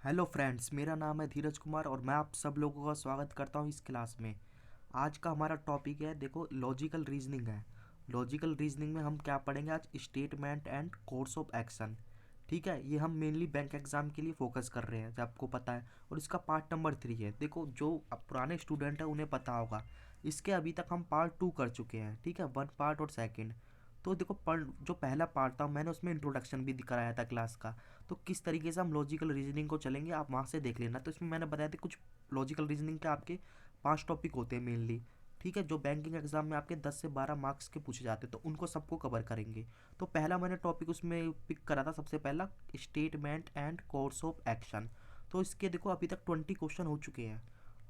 Hello friends, मेरा नाम है धीरज कुमार और मैं आप सब लोगों का स्वागत करता हूँ इस क्लास में। आज का हमारा टॉपिक है, देखो, लॉजिकल रीजनिंग है। लॉजिकल रीजनिंग में हम क्या पढ़ेंगे आज? Statement and course of action. ठीक है, ये हम मेनली बैंक एग्जाम के लिए फोकस कर रहे हैं, जो आपको पता है। और इसका पार्ट नंबर 3 है। देखो, जो अब पुराने स्टूडेंट हैं उन्हें पता होगा, इसके अभी तक हम पार्ट 2 कर चुके हैं। ठीक है, वन पार्ट और सेकंड। तो देखो, जो पहला पार्ट था मैंने उसमें इंट्रोडक्शन भी कराया था क्लास का। तो किस तरीके से हम लॉजिकल रीजनिंग को चलेंगे आप वहाँ से देख लेना। तो इसमें मैंने बताया था कुछ लॉजिकल रीजनिंग के आपके 5 टॉपिक होते हैं मेनली। ठीक है, जो बैंकिंग एग्जाम में आपके 10 से 12 मार्क्स के पूछे जाते हैं, तो उनको सबको कवर करेंगे। तो पहला मैंने टॉपिक उसमें पिक करा था, सबसे पहला statement and course of action. तो इसके देखो अभी तक 20 क्वेश्चन हो चुके हैं।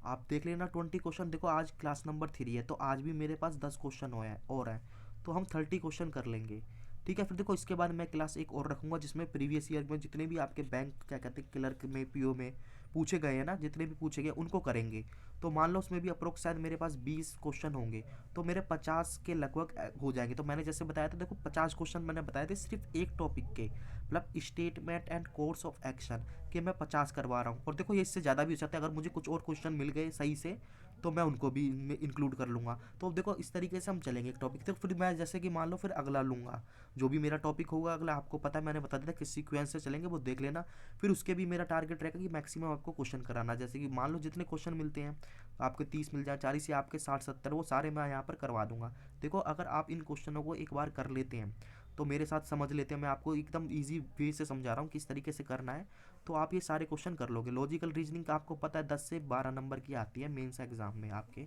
आप देख लेना 20 क्वेश्चन। देखो आज क्लास नंबर 3 है, तो आज भी मेरे पास 10 क्वेश्चन हो है और हैं। तो हम 30 क्वेश्चन कर लेंगे। ठीक है, फिर देखो इसके बाद मैं क्लास एक और रखूंगा जिसमें प्रीवियस ईयर में जितने भी आपके बैंक क्या कहते हैं क्लर्क में, पीओ में पूछे गए हैं ना, जितने भी पूछे गए उनको करेंगे। तो मान लो उसमें भी अप्रोक्स शायद मेरे पास 20 क्वेश्चन होंगे, तो मेरे 50 के लगभग हो जाएंगे। तो मैंने जैसे बताया था, देखो 50 क्वेश्चन मैंने बताए थे सिर्फ एक टॉपिक के, मतलब statement and course of action के मैं 50 करवा रहा हूँ। और देखो ये इससे ज़्यादा भी हो सकता है, अगर मुझे कुछ और क्वेश्चन मिल गए सही से तो मैं उनको भी इंक्लूड कर लूँगा। तो अब देखो इस तरीके से हम चलेंगे एक टॉपिक, तो फिर मैं जैसे कि मान लो फिर अगला लूँगा। जो भी मेरा टॉपिक होगा अगला, आपको पता है मैंने बता दिया था किस सीक्वेंस से चलेंगे, वो देख लेना। फिर उसके भी मेरा टारगेट रहेगा कि मैक्सिमम आपको क्वेश्चन कराना। जैसे कि मान लो जितने क्वेश्चन मिलते हैं, आपके 30 मिल जाए, 40 या आपके 60-70, वो सारे मैं यहाँ पर करवा दूंगा। देखो अगर आप इन क्वेश्चनों को एक बार कर लेते हैं तो मेरे साथ समझ लेते हैं, मैं आपको एकदम ईजी वे से समझा रहा हूँ किस तरीके से करना है। तो आप ये सारे क्वेश्चन कर लोगे। लॉजिकल रीजनिंग का आपको पता है 10 से 12 नंबर की आती है मेंस एग्जाम में, आपके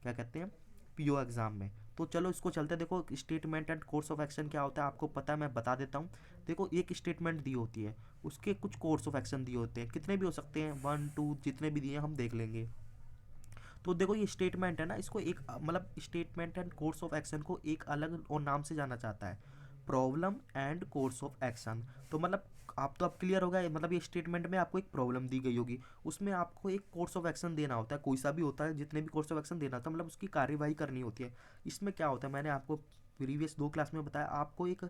क्या कहते हैं, पीओ एग्जाम में। तो चलो इसको चलते हैं। देखो statement and course of action क्या होता है आपको पता है, मैं बता देता हूँ। देखो एक स्टेटमेंट दी होती है, उसके कुछ कोर्स ऑफ एक्शन दिए होते हैं, कितने भी हो सकते हैं, 1 2 जितने भी दिए हैं हम देख लेंगे। तो देखो ये स्टेटमेंट है ना, इसको एक मतलब statement and course of action को एक अलग और नाम से जाना जाता है, problem and course of action. तो मतलब आप तो अब क्लियर होगा, मतलब ये स्टेटमेंट में आपको एक प्रॉब्लम दी गई होगी, उसमें आपको एक कोर्स ऑफ एक्शन देना होता है, कोई सा भी होता है, जितने भी कोर्स ऑफ एक्शन देना होता है, मतलब उसकी कार्यवाही करनी होती है। इसमें क्या होता है, मैंने आपको प्रीवियस 2 क्लास में बताया, आपको एक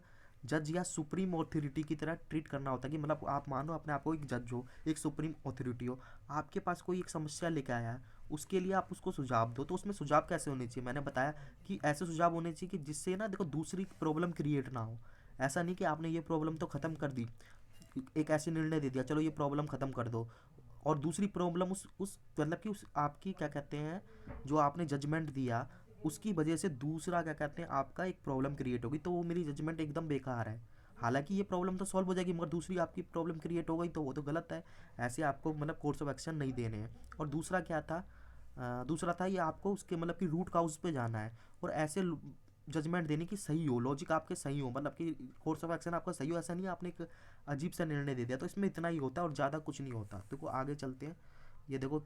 जज या सुप्रीम ऑथोरिटी की तरह ट्रीट करना होता है। कि मतलब आप मानो अपने आप को एक जज हो, एक सुप्रीम ऑथोरिटी हो, आपके पास कोई एक समस्या लेके आया है, उसके लिए आप उसको सुझाव दो। तो उसमें सुझाव कैसे होने चाहिए, मैंने बताया कि ऐसे सुझाव होने चाहिए कि जिससे ना देखो दूसरी प्रॉब्लम क्रिएट ना हो। ऐसा नहीं कि आपने ये प्रॉब्लम तो ख़त्म कर दी, एक ऐसे निर्णय दे दिया चलो ये प्रॉब्लम ख़त्म कर दो, और दूसरी प्रॉब्लम उस मतलब कि उस आपकी क्या कहते हैं, जो आपने जजमेंट दिया उसकी वजह से दूसरा क्या कहते हैं आपका एक प्रॉब्लम क्रिएट होगी, तो वो मेरी जजमेंट एकदम बेकार है। हालांकि ये प्रॉब्लम तो सॉल्व हो जाएगी, मगर दूसरी आपकी प्रॉब्लम क्रिएट हो गई तो वो तो गलत है। ऐसे आपको मतलब कोर्स ऑफ एक्शन नहीं देने हैं। और दूसरा क्या था, दूसरा था ये आपको उसके मतलब कि रूट काउज पे जाना है, और ऐसे जजमेंट देने की सही हो, लॉजिक आपके सही हो, मतलब कि कोर्स ऑफ एक्शन आपका सही हो। ऐसा नहीं है आपने एक अजीब सा निर्णय दे दिया। तो इसमें इतना ही होता है और ज़्यादा कुछ नहीं होता। देखो आगे चलते हैं, ये देखो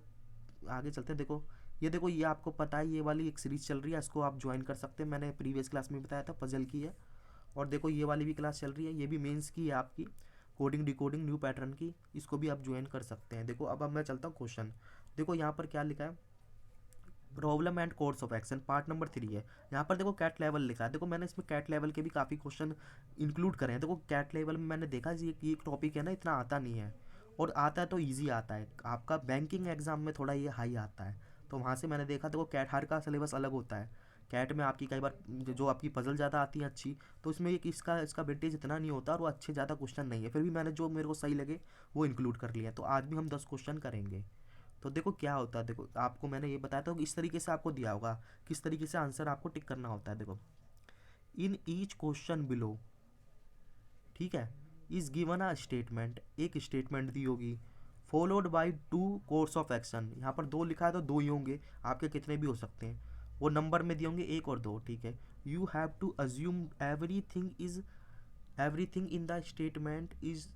आगे चलते हैं। देखो ये देखो, ये आपको पता है ये वाली एक सीरीज़ चल रही है, इसको आप ज्वाइन कर सकते हैं, मैंने प्रीवियस क्लास में बताया था, पजल की है। और देखो ये वाली भी क्लास चल रही है, ये भी मेंस की है आपकी, कोडिंग डिकोडिंग न्यू पैटर्न की, इसको भी आप ज्वाइन कर सकते हैं। देखो अब मैं चलता हूँ क्वेश्चन। देखो यहाँ पर क्या लिखा है, problem and course of action part number 3 है। यहाँ पर देखो कैट लेवल लिखा है। देखो मैंने इसमें कैट लेवल के भी काफ़ी क्वेश्चन इंक्लूड करे हैं। देखो कैट लेवल में मैंने देखा ये एक टॉपिक है ना, इतना आता नहीं है, और आता है तो ईजी आता है। आपका बैंकिंग एग्जाम में थोड़ा ये हाई आता है, तो वहाँ से मैंने देखा। देखो कैट हर का सिलेबस अलग होता है। कैट में आपकी कई बार जो आपकी पजल ज़्यादा आती है अच्छी, तो इसमें एक इसका इसका वेटेज इतना नहीं होता, और वो अच्छे ज़्यादा क्वेश्चन नहीं है। फिर भी मैंने जो मेरे को सही लगे वो इंक्लूड कर लिया। तो आज भी हम 10 क्वेश्चन करेंगे। तो देखो क्या होता है, देखो आपको मैंने ये बताया था, इस तरीके से आपको दिया होगा किस तरीके से आंसर आपको टिक करना होता है। देखो इन ईच क्वेश्चन बिलो, ठीक है, इज गिवन अ स्टेटमेंट, एक स्टेटमेंट दी होगी, followed by two course of action. यहाँ पर दो लिखा है तो दो ही होंगे, आपके कितने भी हो सकते हैं, वो नंबर में दिए होंगे एक और दो। ठीक है, you have to assume everything in the statement is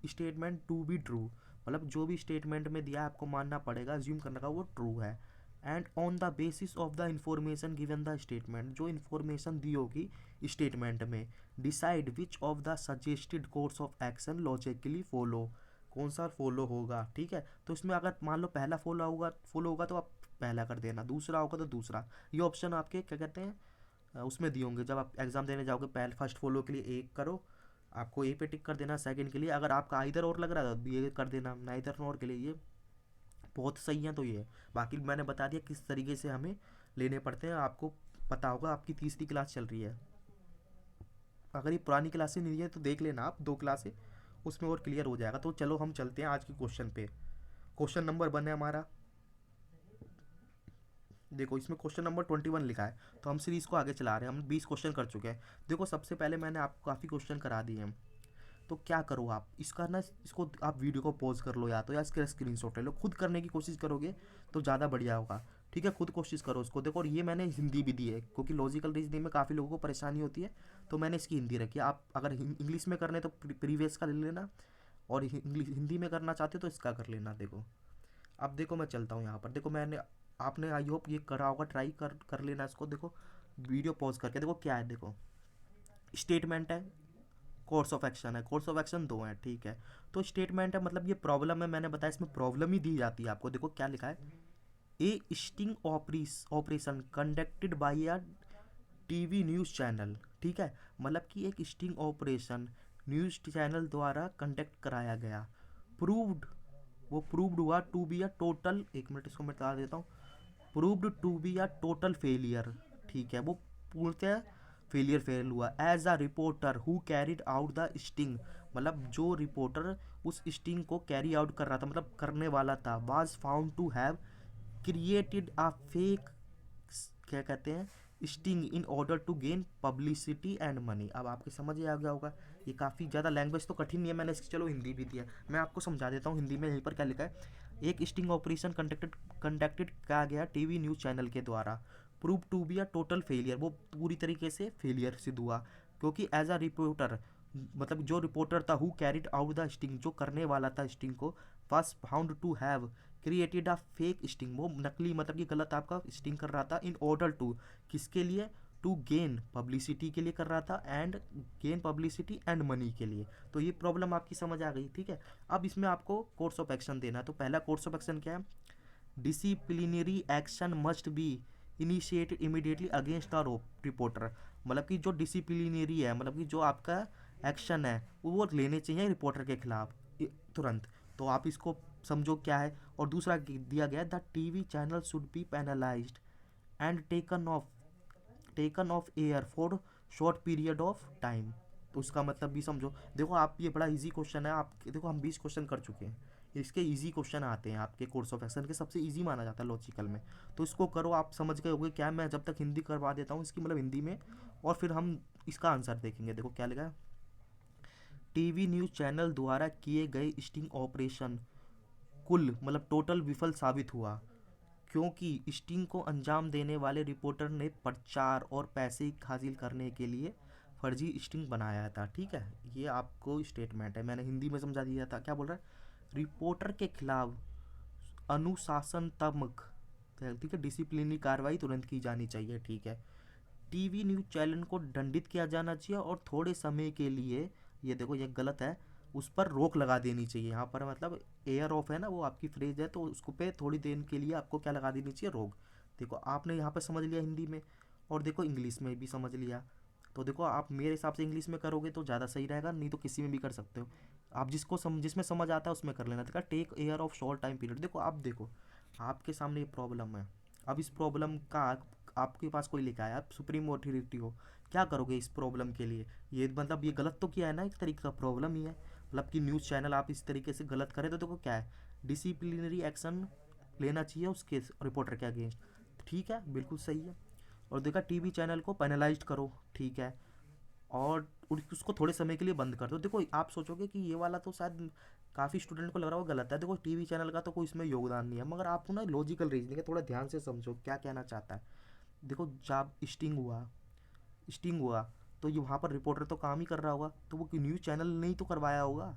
statement to be true. मतलब जो भी स्टेटमेंट में दिया है आपको मानना पड़ेगा, अज्यूम करने का वो ट्रू है। And on the basis of the information given the statement, जो इन्फॉर्मेशन दी होगी स्टेटमेंट में, decide which of the suggested course of action logically follow, कौन सा फॉलो होगा। ठीक है, तो इसमें अगर मान लो पहला फॉलो होगा तो आप पहला कर देना, दूसरा होगा तो दूसरा। ये ऑप्शन आपके क्या कहते हैं उसमें दिए होंगे, जब आप एग्ज़ाम देने जाओगे, पहले फर्स्ट फॉलो के लिए एक करो, आपको ए पे टिक कर देना सेकंड के लिए। अगर आपका आइदर और लग रहा है तो बी ए कर देना नाइदर नॉर के लिए। ये बहुत सही है। तो ये बाकी मैंने बता दिया किस तरीके से हमें लेने पड़ते हैं। आपको पता होगा, आपकी तीसरी क्लास चल रही है। अगर ये पुरानी क्लासें नहीं है तो देख लेना आप, 2 क्लास है, उसमें और क्लियर हो जाएगा। तो चलो हम चलते हैं आज के क्वेश्चन पे। क्वेश्चन नंबर 1 है हमारा। देखो इसमें क्वेश्चन नंबर 21 लिखा है। तो हम सीरीज़ को आगे चला रहे हैं, हम 20 क्वेश्चन कर चुके हैं। देखो सबसे पहले मैंने आपको काफ़ी क्वेश्चन करा दिए हैं। तो क्या करो आप इसका ना, इसको आप वीडियो को पॉज कर लो या तो, या इसका स्क्रीनशॉट ले लो। खुद करने की कोशिश करोगे तो ज़्यादा बढ़िया होगा। ठीक है, खुद कोशिश करो उसको। देखो और ये मैंने हिंदी भी दी है क्योंकि लॉजिकल रीजनिंग में काफ़ी लोगों को परेशानी होती है, तो मैंने इसकी हिंदी रखी है। आप अगर इंग्लिश में करने तो प्रीवियस का ले लेना, और इंग्लिश हिंदी में करना चाहते हो तो इसका कर लेना। देखो अब देखो मैं चलता हूँ यहाँ पर। देखो मैंने, आपने आई होप ये करा होगा, ट्राई कर लेना इसको। देखो वीडियो पॉज करके देखो क्या है। देखो स्टेटमेंट है, कोर्स ऑफ एक्शन है। कोर्स ऑफ एक्शन 2 है, ठीक है। तो स्टेटमेंट है मतलब ये प्रॉब्लम है, मैंने बताया इसमें प्रॉब्लम ही दी जाती है आपको। देखो क्या लिखा है, a sting operation conducted by a TV news channel. ठीक है, मतलब कि एक स्टिंग ऑपरेशन न्यूज़ चैनल द्वारा कंडक्ट कराया गया। प्रूव्ड, वो प्रूव्ड हुआ टू बी अ टोटल, एक मिनट इसको मैं बता देता हूँ, proved to be a total failure. ठीक है, वो पूर्णतः फेल हुआ। As a reporter who carried out the sting, मतलब जो रिपोर्टर उस स्टिंग को कैरी आउट कर रहा था, मतलब करने वाला था, was found to have created a fake, क्या कहते हैं, sting in order to gain publicity and money. अब आपके समझ ही आ गया होगा। ये काफ़ी ज़्यादा लैंग्वेज तो कठिन नहीं है, मैंने इसकी चलो हिंदी भी दिया, मैं आपको समझा देता हूँ हिंदी में। यहीं पर क्या लिखा है, एक स्टिंग ऑपरेशन कंडक्टेड किया गया टीवी न्यूज़ चैनल के द्वारा। Prove to be a total failure, वो पूरी तरीके से फेलियर सिद्ध हुआ। क्योंकि एज अ रिपोर्टर, मतलब जो रिपोर्टर था, who carried out the sting, जो करने वाला था स्टिंग को, first found to have created a fake sting, वो नकली मतलब कि गलत आपका स्टिंग कर रहा था। इन ऑर्डर टू, किसके लिए, टू गेन पब्लिसिटी के लिए कर रहा था, and gain publicity and money के लिए। तो ये प्रॉब्लम आपकी समझ आ गई। ठीक है, अब इसमें आपको कोर्स ऑफ एक्शन देना है। तो पहला कोर्स ऑफ एक्शन क्या है, disciplinary action must be initiated immediately against the reporter. मतलब कि जो डिसिप्लिनरी है, मतलब कि जो आपका एक्शन है वो लेने चाहिए रिपोर्टर के खिलाफ तुरंत। तो आप इसको समझो क्या है। और दूसरा दिया गया, the TV channel should be penalised and taken of air for short period of time. तो उसका मतलब भी समझो। देखो आप, ये बड़ा इजी क्वेश्चन है। आप देखो हम 20 क्वेश्चन कर चुके हैं, इसके इजी क्वेश्चन आते हैं आपके कोर्स ऑफ एक्शन के, सबसे इजी माना जाता है लॉजिकल में। तो इसको करो, आप समझ गए होंगे क्या। मैं जब तक हिंदी करवा देता हूँ इसकी, मतलब हिंदी में, और फिर हम इसका आंसर देखेंगे। देखो क्या लिखा है, टीवी न्यूज़ चैनल द्वारा किए गए स्टिंग ऑपरेशन कुल, मतलब टोटल विफल साबित हुआ, क्योंकि स्टिंग को अंजाम देने वाले रिपोर्टर ने प्रचार और पैसे हासिल करने के लिए फर्जी स्टिंग बनाया था। ठीक है, ये आपको स्टेटमेंट है, मैंने हिंदी में समझा दिया था। क्या बोल रहा है, रिपोर्टर के खिलाफ अनुशासनात्मक, ठीक है, डिसिप्लिनरी कार्रवाई तुरंत की जानी चाहिए। ठीक है, टीवी न्यूज़ चैनल को दंडित किया जाना चाहिए और थोड़े समय के लिए, ये देखो ये गलत है, उस पर रोक लगा देनी चाहिए। यहाँ पर मतलब एयर ऑफ है ना, वो आपकी फ्रेज है, तो उसको पे थोड़ी देर के लिए आपको क्या लगा देनी चाहिए, रोक। देखो आपने यहाँ पर समझ लिया हिंदी में, और देखो इंग्लिश में भी समझ लिया। तो देखो आप मेरे हिसाब से इंग्लिश में करोगे तो ज़्यादा सही रहेगा, नहीं तो किसी में भी कर सकते हो आप। जिसमें समझ आता है उसमें कर लेना। देखा, take air of short time period. देखो आप, देखो आपके सामने ये प्रॉब्लम है। अब इस प्रॉब्लम का आपके पास कोई लिखा है, आप सुप्रीम अथॉरिटी हो, क्या करोगे इस प्रॉब्लम के लिए। ये मतलब ये गलत तो किया है ना, एक तरीके का प्रॉब्लम ही है। मतलब कि न्यूज़ चैनल आप इस तरीके से गलत करें तो देखो क्या है, डिसिप्लिनरी एक्शन लेना चाहिए उसके रिपोर्टर के अगेंस्ट। ठीक है, बिल्कुल सही है। और देखा, टीवी चैनल को पेनलाइज करो। ठीक है, और उसको थोड़े समय के लिए बंद कर दो। देखो आप सोचोगे कि ये वाला तो शायद काफ़ी स्टूडेंट को लग रहा होगा गलत है। देखो टीवी चैनल का तो कोई इसमें योगदान नहीं है, मगर आपको ना लॉजिकल रीजनिंग है, थोड़ा ध्यान से समझो क्या कहना चाहता है। देखो जब स्टिंग हुआ तो ये वहाँ पर रिपोर्टर तो काम ही कर रहा होगा, तो वो न्यूज़ चैनल नहीं तो करवाया होगा।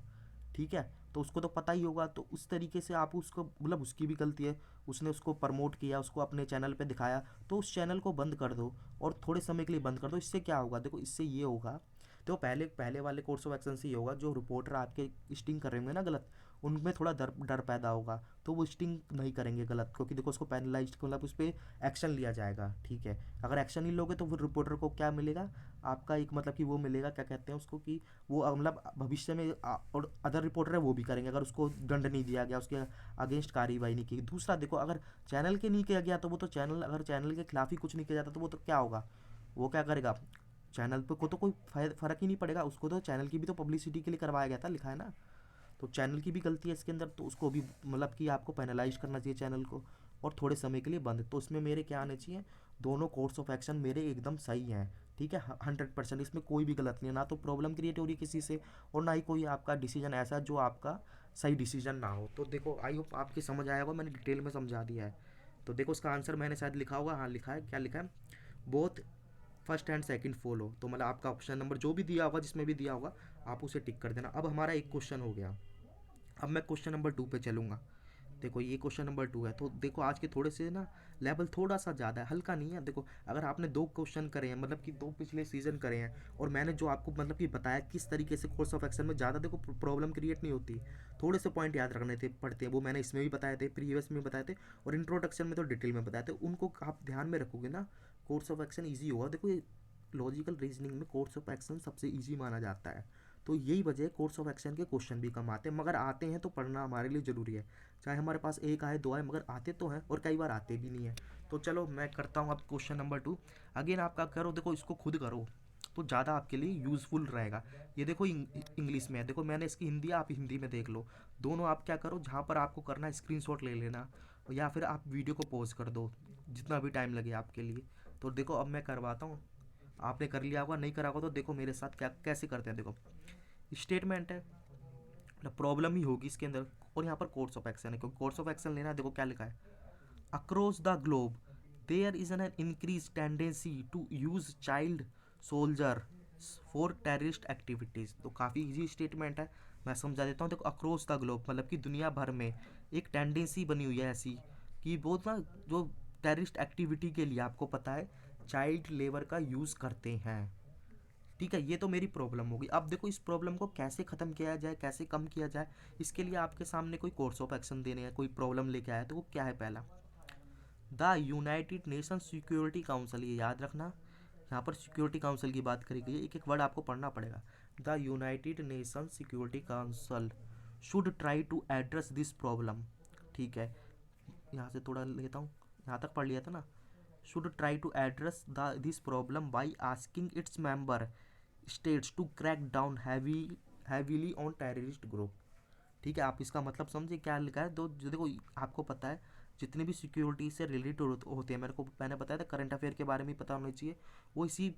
ठीक है, तो उसको तो पता ही होगा। तो उस तरीके से आप उसको, मतलब उसकी भी गलती है, उसने उसको प्रमोट किया, उसको अपने चैनल पे दिखाया, तो उस चैनल को बंद कर दो और थोड़े समय के लिए बंद कर दो। इससे क्या होगा, देखो इससे ये होगा तो पहले पहले वाले कोर्स ऑफ एक्शन से ये होगा, जो रिपोर्टर आपके स्टिंग कर रहे होंगे ना गलत, उनमें थोड़ा डर डर पैदा होगा, तो वो स्टिंग नहीं करेंगे गलत, क्योंकि देखो उसको पेनलाइज मतलब उस पर एक्शन लिया जाएगा, ठीक है। अगर एक्शन नहीं लोगे तो फिर रिपोर्टर को क्या मिलेगा, आपका एक मतलब कि वो मिलेगा, क्या कहते हैं उसको, कि वो मतलब भविष्य में और अदर रिपोर्टर है वो भी करेंगे, अगर उसको दंड नहीं दिया गया, उसके अगेंस्ट कार्रवाई नहीं की। दूसरा देखो, अगर चैनल के नहीं किया गया तो वो तो चैनल, अगर चैनल के खिलाफ ही कुछ नहीं किया जाता तो वो तो क्या होगा, वो क्या करेगा, चैनल पे को तो कोई फ़र्क ही नहीं पड़ेगा, उसको तो चैनल की भी तो पब्लिसिटी के लिए करवाया गया था, लिखा है ना। तो चैनल की भी गलती है इसके अंदर, तो उसको भी मतलब कि आपको पेनलाइज करना चाहिए चैनल को, और थोड़े समय के लिए बंद। तो इसमें मेरे क्या आने चाहिए, दोनों कोर्स ऑफ एक्शन मेरे एकदम सही हैं, ठीक है, 100%, इसमें कोई भी गलत नहीं है, ना तो प्रॉब्लम क्रिएट हो रही है किसी से, और ना ही कोई आपका डिसीजन ऐसा जो आपका सही डिसीजन ना हो। तो देखो आई होप आपकी समझ आया होगा, मैंने डिटेल में समझा दिया है। तो देखो उसका आंसर मैंने शायद लिखा होगा, हाँ लिखा है, क्या लिखा है, both first and second follow. तो मतलब आपका ऑप्शन नंबर जो भी दिया होगा, जिसमें भी दिया होगा, आप उसे टिक कर देना। अब हमारा एक क्वेश्चन हो गया, अब मैं क्वेश्चन नंबर 2 पे चलूँगा। देखो ये क्वेश्चन नंबर 2 है, तो देखो आज के थोड़े से ना लेवल थोड़ा सा ज़्यादा है, हल्का नहीं है। देखो अगर आपने 2 क्वेश्चन करे हैं, मतलब कि 2 पिछले सीज़न करे हैं, और मैंने जो आपको मतलब कि बताया किस तरीके से कोर्स ऑफ एक्शन में ज़्यादा देखो प्रॉब्लम क्रिएट नहीं होती, थोड़े से पॉइंट याद रखने थे पड़ते हैं, वो मैंने इसमें भी बताए थे, प्रीवियस में बताए थे, और इंट्रोडक्शन में तो डिटेल में बताए थे, उनको आप ध्यान में रखोगे ना, कोर्स ऑफ एक्शन ईजी होगा। देखो ये लॉजिकल रीजनिंग में कोर्स ऑफ एक्शन सबसे ईजी माना जाता है, तो यही वजह है कोर्स ऑफ एक्शन के क्वेश्चन भी कम आते हैं, मगर आते हैं तो पढ़ना हमारे लिए ज़रूरी है। चाहे हमारे पास एक आए दो आए, मगर आते तो हैं, और कई बार आते भी नहीं है। तो चलो मैं करता हूँ अब क्वेश्चन नंबर 2। अगेन आप क्या करो, देखो इसको खुद करो तो ज़्यादा आपके लिए यूज़फुल रहेगा। ये देखो इंग्लिश में है, देखो मैंने इसकी हिंदी, आप हिंदी में देख लो। दोनों आप क्या करो, जहाँ पर आपको करना है स्क्रीनशॉट ले लेना, या फिर आप वीडियो को पॉज कर दो, जितना भी टाइम लगे आपके लिए। तो देखो अब मैं करवाता हूँ, आपने कर लिया होगा, नहीं करा होगा तो देखो मेरे साथ क्या कैसे करते हैं। देखो स्टेटमेंट है, प्रॉब्लम ही होगी इसके अंदर, और यहाँ पर कोर्स ऑफ एक्शन है, क्योंकि कोर्स ऑफ एक्शन लेना है। देखो क्या लिखा है, across the globe there is an increase tendency to use child soldier for terrorist activities. तो काफ़ी इजी स्टेटमेंट है, मैं समझा देता हूँ। देखो अक्रॉस द ग्लोब मतलब कि दुनिया भर में एक टेंडेंसी बनी हुई है ऐसी, कि वो ना जो टेररिस्ट एक्टिविटी के लिए आपको पता है चाइल्ड लेबर का यूज़ करते हैं, ठीक है। ये तो मेरी प्रॉब्लम होगी। अब देखो इस प्रॉब्लम को कैसे ख़त्म किया जाए, कैसे कम किया जाए, इसके लिए आपके सामने कोई कोर्स ऑफ एक्शन देने हैं, कोई प्रॉब्लम लेके आया, तो वो क्या है, पहला the United Nation Security council, ये याद रखना, यहाँ पर सिक्योरिटी काउंसिल की बात करी गई है, एक एक वर्ड आपको पढ़ना पड़ेगा। The United Nation Security Council should try to address this problem, ठीक है। यहाँ से थोड़ा लेता हूँ, यहाँ तक पढ़ लिया था ना। Should try to address the this problem by asking its member states to crack down heavily on terrorist group, ठीक है। आप इसका मतलब समझे क्या लिखा है। तो जो देखो आपको पता है जितने भी सिक्योरिटी से रिलेटेड होते हैं, मेरे को मैंने बताया था करंट अफेयर के बारे में पता होना चाहिए, वो इसी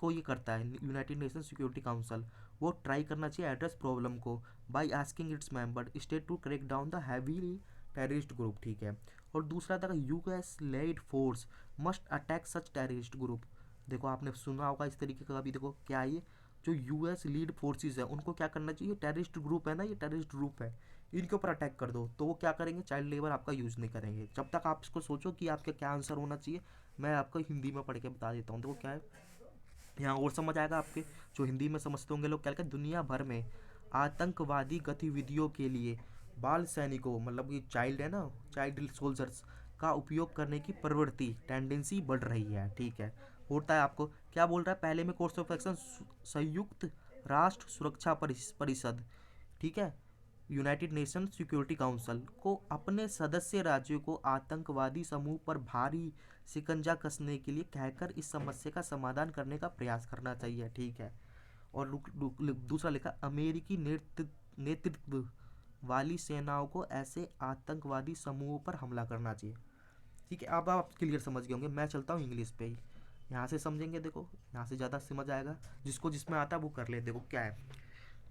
को ये करता है यूनाइटेड नेशन सिक्योरिटी काउंसिल। वो ट्राई करना चाहिए एड्रेस प्रॉब्लम को by asking its member state to crack down the heavily terrorist group, ठीक है। और दूसरा था US led force must attack such terrorist group. देखो आपने सुना होगा इस तरीके का भी, देखो क्या है ये, जो यूएस लीड फोर्सेस है उनको क्या करना चाहिए, टेररिस्ट ग्रुप है ना, ये टेररिस्ट ग्रुप है, इनके ऊपर अटैक कर दो, तो वो क्या करेंगे, चाइल्ड लेबर आपका यूज़ नहीं करेंगे। जब तक आप इसको सोचो कि आपका क्या आंसर होना चाहिए, मैं आपको हिंदी में पढ़ के बता देता हूँ। देखो क्या है, यहाँ और समझ आएगा आपके, जो हिंदी में समझते होंगे लोग, क्या लिखा है, दुनिया भर में आतंकवादी गतिविधियों के लिए बाल सैनिकों, मतलब ये चाइल्ड है ना, चाइल्ड सोल्जर्स का उपयोग करने की प्रवृत्ति टेंडेंसी बढ़ रही है, ठीक है। होता है, आपको क्या बोल रहा है, पहले में कोर्स ऑफ एक्शन संयुक्त राष्ट्र सुरक्षा परिषद, ठीक है, यूनाइटेड नेशन सिक्योरिटी काउंसिल को अपने सदस्य राज्यों को आतंकवादी समूह पर भारी शिकंजा कसने के लिए कहकर इस समस्या का समाधान करने का प्रयास करना चाहिए, ठीक है। और दूसरा लिखा, अमेरिकी नेतृत्व वाली सेनाओं को ऐसे आतंकवादी समूहों पर हमला करना चाहिए, ठीक है। अब आप क्लियर समझ गए होंगे, मैं चलता हूँ इंग्लिश पे ही, यहाँ से समझेंगे, देखो यहाँ से ज़्यादा समझ आएगा, जिसको जिसमें आता है वो कर ले। देखो क्या है,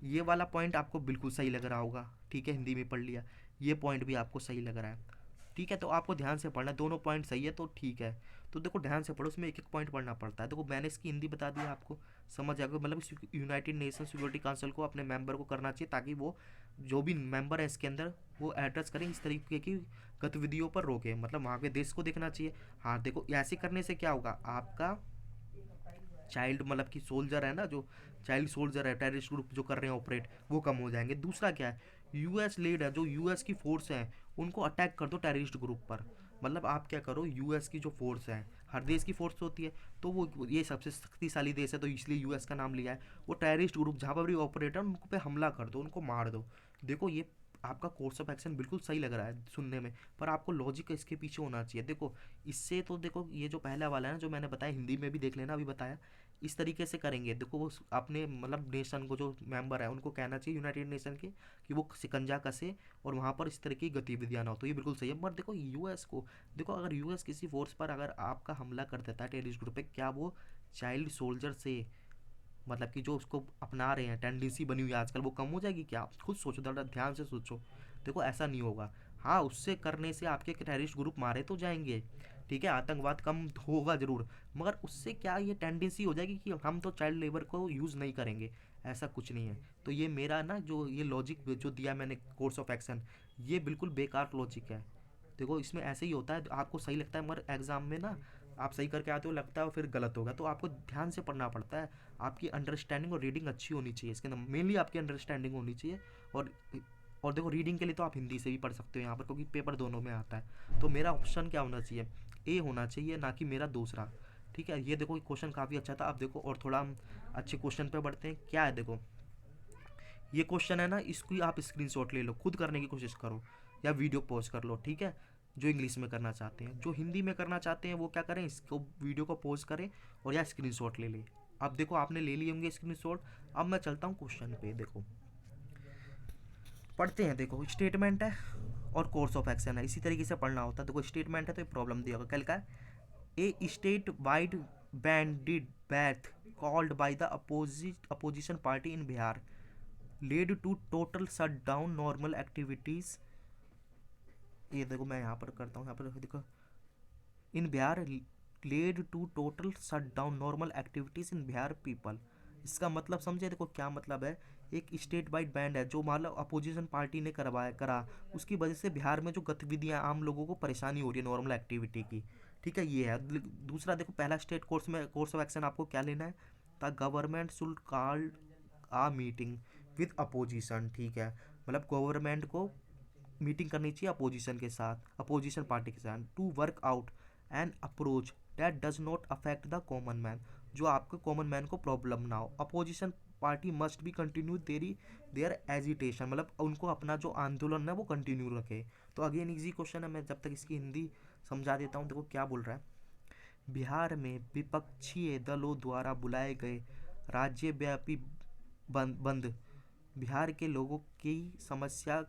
ये वाला पॉइंट आपको बिल्कुल सही लग रहा होगा, ठीक है, हिंदी में पढ़ लिया, ये पॉइंट भी आपको सही लग रहा है, ठीक है। तो आपको ध्यान से पढ़ना है, दोनों पॉइंट सही है तो ठीक है। तो देखो ध्यान से पढ़ो, उसमें एक एक पॉइंट पढ़ना पड़ता है। देखो मैंने इसकी हिंदी बता दी आपको, समझ आ गया, मतलब यूनाइटेड नेशन सिक्योरिटी काउंसिल को अपने मेंबर को करना चाहिए, ताकि वो जो भी मेंबर है इसके अंदर वो एड्रेस करें इस तरीके की गतिविधियों पर रोके, मतलब वहाँ के देश को देखना चाहिए। हाँ देखो ऐसे करने से क्या होगा, आपका चाइल्ड मतलब कि सोल्जर है ना, जो चाइल्ड सोल्जर है, टेररिस्ट ग्रुप जो कर रहे हैं ऑपरेट, वो कम हो जाएंगे। दूसरा क्या है, यूएस लीड है, जो यूएस की फोर्स है उनको अटैक कर दो टेररिस्ट ग्रुप पर। मतलब आप क्या करो, यूएस की जो फोर्स है, हर देश की फोर्स होती है, तो वो ये सबसे शक्तिशाली देश है तो इसलिए यूएस का नाम लिया है। वो टेररिस्ट ग्रुप जहाँ पर भी ऑपरेट है उनको पे हमला कर दो, उनको मार दो। देखो ये आपका कोर्स ऑफ एक्शन बिल्कुल सही लग रहा है सुनने में, पर आपको लॉजिक इसके पीछे होना चाहिए। देखो इससे तो देखो ये जो पहला वाला है ना, जो मैंने बताया हिंदी में भी देख लेना, अभी बताया, इस तरीके से करेंगे। देखो वो अपने मतलब नेशन को जो मेंबर है उनको कहना चाहिए यूनाइटेड नेशन के कि वो शिकंजा कसे और वहाँ पर इस तरह की गतिविधियाँ ना हो, तो ये बिल्कुल सही है। पर देखो यूएस को, देखो अगर यूएस किसी फोर्स पर अगर आपका हमला कर देता है टेररिस्ट ग्रुप पे, क्या वो चाइल्ड सोल्जर से मतलब कि जो उसको अपना रहे हैं, टेंडेंसी बनी हुई है आजकल, वो कम हो जाएगी क्या? आप खुद सोचो, थोड़ा ध्यान से सोचो। देखो ऐसा नहीं होगा। हाँ, उससे करने से आपके टेररिस्ट ग्रुप मारे तो जाएंगे, ठीक है, आतंकवाद कम होगा ज़रूर, मगर उससे क्या ये टेंडेंसी हो जाएगी कि हम तो चाइल्ड लेबर को यूज़ नहीं करेंगे, ऐसा कुछ नहीं है। तो ये मेरा ना जो ये लॉजिक जो दिया मैंने कोर्स ऑफ एक्शन, ये बिल्कुल बेकार लॉजिक है। देखो इसमें ऐसे ही होता है, आपको सही लगता है मगर एग्ज़ाम में ना आप सही करके आते हो, लगता है और फिर गलत होगा, तो आपको ध्यान से पढ़ना पड़ता है। आपकी अंडरस्टैंडिंग और रीडिंग अच्छी होनी चाहिए, इसके अंदर मेनली आपकी अंडरस्टैंडिंग होनी चाहिए। और और देखो रीडिंग के लिए तो आप हिंदी से भी पढ़ सकते हो यहाँ पर, क्योंकि पेपर दोनों में आता है। तो मेरा ऑप्शन क्या होना चाहिए, ए होना चाहिए, ना कि मेरा दूसरा। ठीक है, ये देखो क्वेश्चन काफ़ी अच्छा था। अब देखो और थोड़ा हम अच्छे क्वेश्चन पे बढ़ते हैं। क्या है देखो, ये क्वेश्चन है ना, इसकी आप स्क्रीनशॉट ले लो, खुद करने की कोशिश करो या वीडियो पॉज कर लो, ठीक है। जो इंग्लिश में करना चाहते हैं, जो हिंदी में करना चाहते हैं वो क्या करें, इसको वीडियो को पॉज करें और या स्क्रीनशॉट ले लें। अब देखो आपने ले लिए होंगे स्क्रीनशॉट। अब मैं चलता हूँ क्वेश्चन पे। देखो पढ़ते हैं। देखो स्टेटमेंट है और कोर्स ऑफ एक्शन है, इसी तरीके से पढ़ना होता है। देखो स्टेटमेंट है तो ये प्रॉब्लम दिया होगा, क्या लिखा है, ए स्टेट वाइड बैंडेड बैथ called by the opposition party in Bihar led to total shut down normal activities. ये देखो मैं यहाँ पर करता हूँ, यहाँ पर देखो, in Bihar led to total shut down normal activities in Bihar people. इसका मतलब समझे, देखो क्या मतलब है, एक स्टेट वाइड बैंड है जो मतलब अपोजिशन पार्टी ने करवाया करा, उसकी वजह से बिहार में जो गतिविधियां आम लोगों को परेशानी हो रही है नॉर्मल एक्टिविटी की, ठीक है, ये है। दूसरा देखो, पहला स्टेट कोर्स में कोर्स ऑफ एक्शन आपको क्या लेना है, the government should call a meeting with opposition, ठीक है, मतलब गवर्नमेंट को मीटिंग करनी चाहिए अपोजिशन के साथ, अपोजिशन पार्टी के साथ, to work out an approach that does not affect the common man, जो आपके कॉमन मैन को प्रॉब्लम ना हो। अपोजिशन पार्टी मस्ट भी कंटिन्यू देयर एजिटेशन, मतलब उनको अपना जो आंदोलन है वो कंटिन्यू रखे। तो अगेन इजी क्वेश्चन है, मैं जब तक इसकी हिंदी समझा देता हूँ। देखो क्या बोल रहा है, बिहार में विपक्षी दलों द्वारा बुलाए गए राज्यव्यापी बंद बिहार के लोगों की समस्या,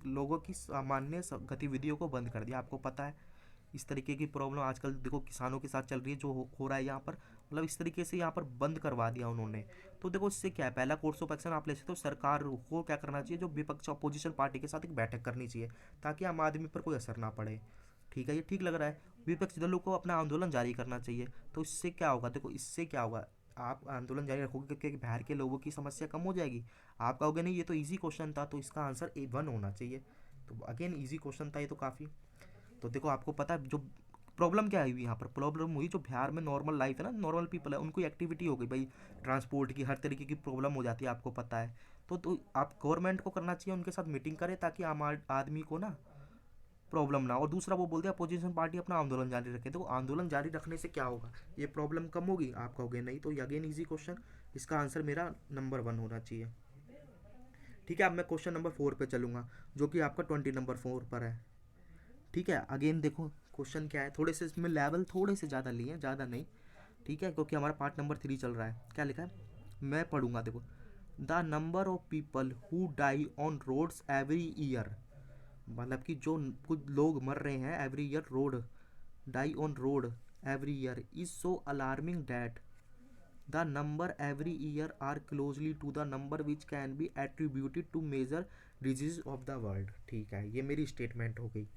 लोगों की सामान्य गतिविधियों को बंद कर दिया। आपको पता है इस तरीके की प्रॉब्लम आजकल देखो किसानों के साथ चल रही है, जो हो रहा है यहाँ पर, मतलब इस तरीके से यहाँ पर बंद करवा दिया उन्होंने। तो देखो इससे क्या है, पहला कोर्स ऑफ एक्शन आप ले सकते हो, सरकार को क्या करना चाहिए, जो विपक्ष अपोजिशन पार्टी के साथ एक बैठक करनी चाहिए ताकि आम आदमी पर कोई असर ना पड़े। ठीक है, ये ठीक लग रहा है। विपक्ष दलों को अपना आंदोलन जारी करना चाहिए। तो इससे क्या होगा, देखो इससे क्या होगा, आप आंदोलन जारी रखोगे क्योंकि बिहार के लोगों की समस्या कम हो जाएगी। आप कहोगे नहीं ये तो इजी क्वेश्चन था, तो इसका आंसर A1 होना चाहिए। तो अगेन इजी क्वेश्चन था ये तो काफ़ी। तो देखो आपको पता है जो प्रॉब्लम क्या हुई यहाँ पर, प्रॉब्लम हुई जो बिहार में नॉर्मल लाइफ है ना, नॉर्मल पीपल है, उनको एक्टिविटी हो गई भाई, ट्रांसपोर्ट की हर तरीके की प्रॉब्लम हो जाती है, आपको पता है। तो आप गवर्नमेंट को करना चाहिए उनके साथ मीटिंग करें ताकि आम आदमी को ना प्रॉब्लम ना। और दूसरा वो बोलते हैं अपोजिशन पार्टी अपना आंदोलन जारी रखे, तो आंदोलन जारी रखने से क्या होगा, ये प्रॉब्लम कम होगी, आप कहोगे नहीं। तो अगेन इजी क्वेश्चन, इसका आंसर मेरा नंबर 1 होना चाहिए। ठीक है, अब मैं क्वेश्चन नंबर 4 पे चलूँगा, जो कि आपका 20 नंबर 4 पर है। ठीक है, अगेन देखो क्वेश्चन क्या है, थोड़े से इसमें लेवल थोड़े से ज़्यादा लिए, ज़्यादा नहीं, ठीक है, क्योंकि हमारा पार्ट नंबर 3 चल रहा है। क्या लिखा है, मैं पढ़ूंगा, देखो, the number of people who die on roads every year, मतलब कि जो कुछ लोग मर रहे हैं every year, road die on road every year is so alarming that the number every year are closely to the number which can be attributed to major disease of the world. ठीक है, ये मेरी statement हो गई।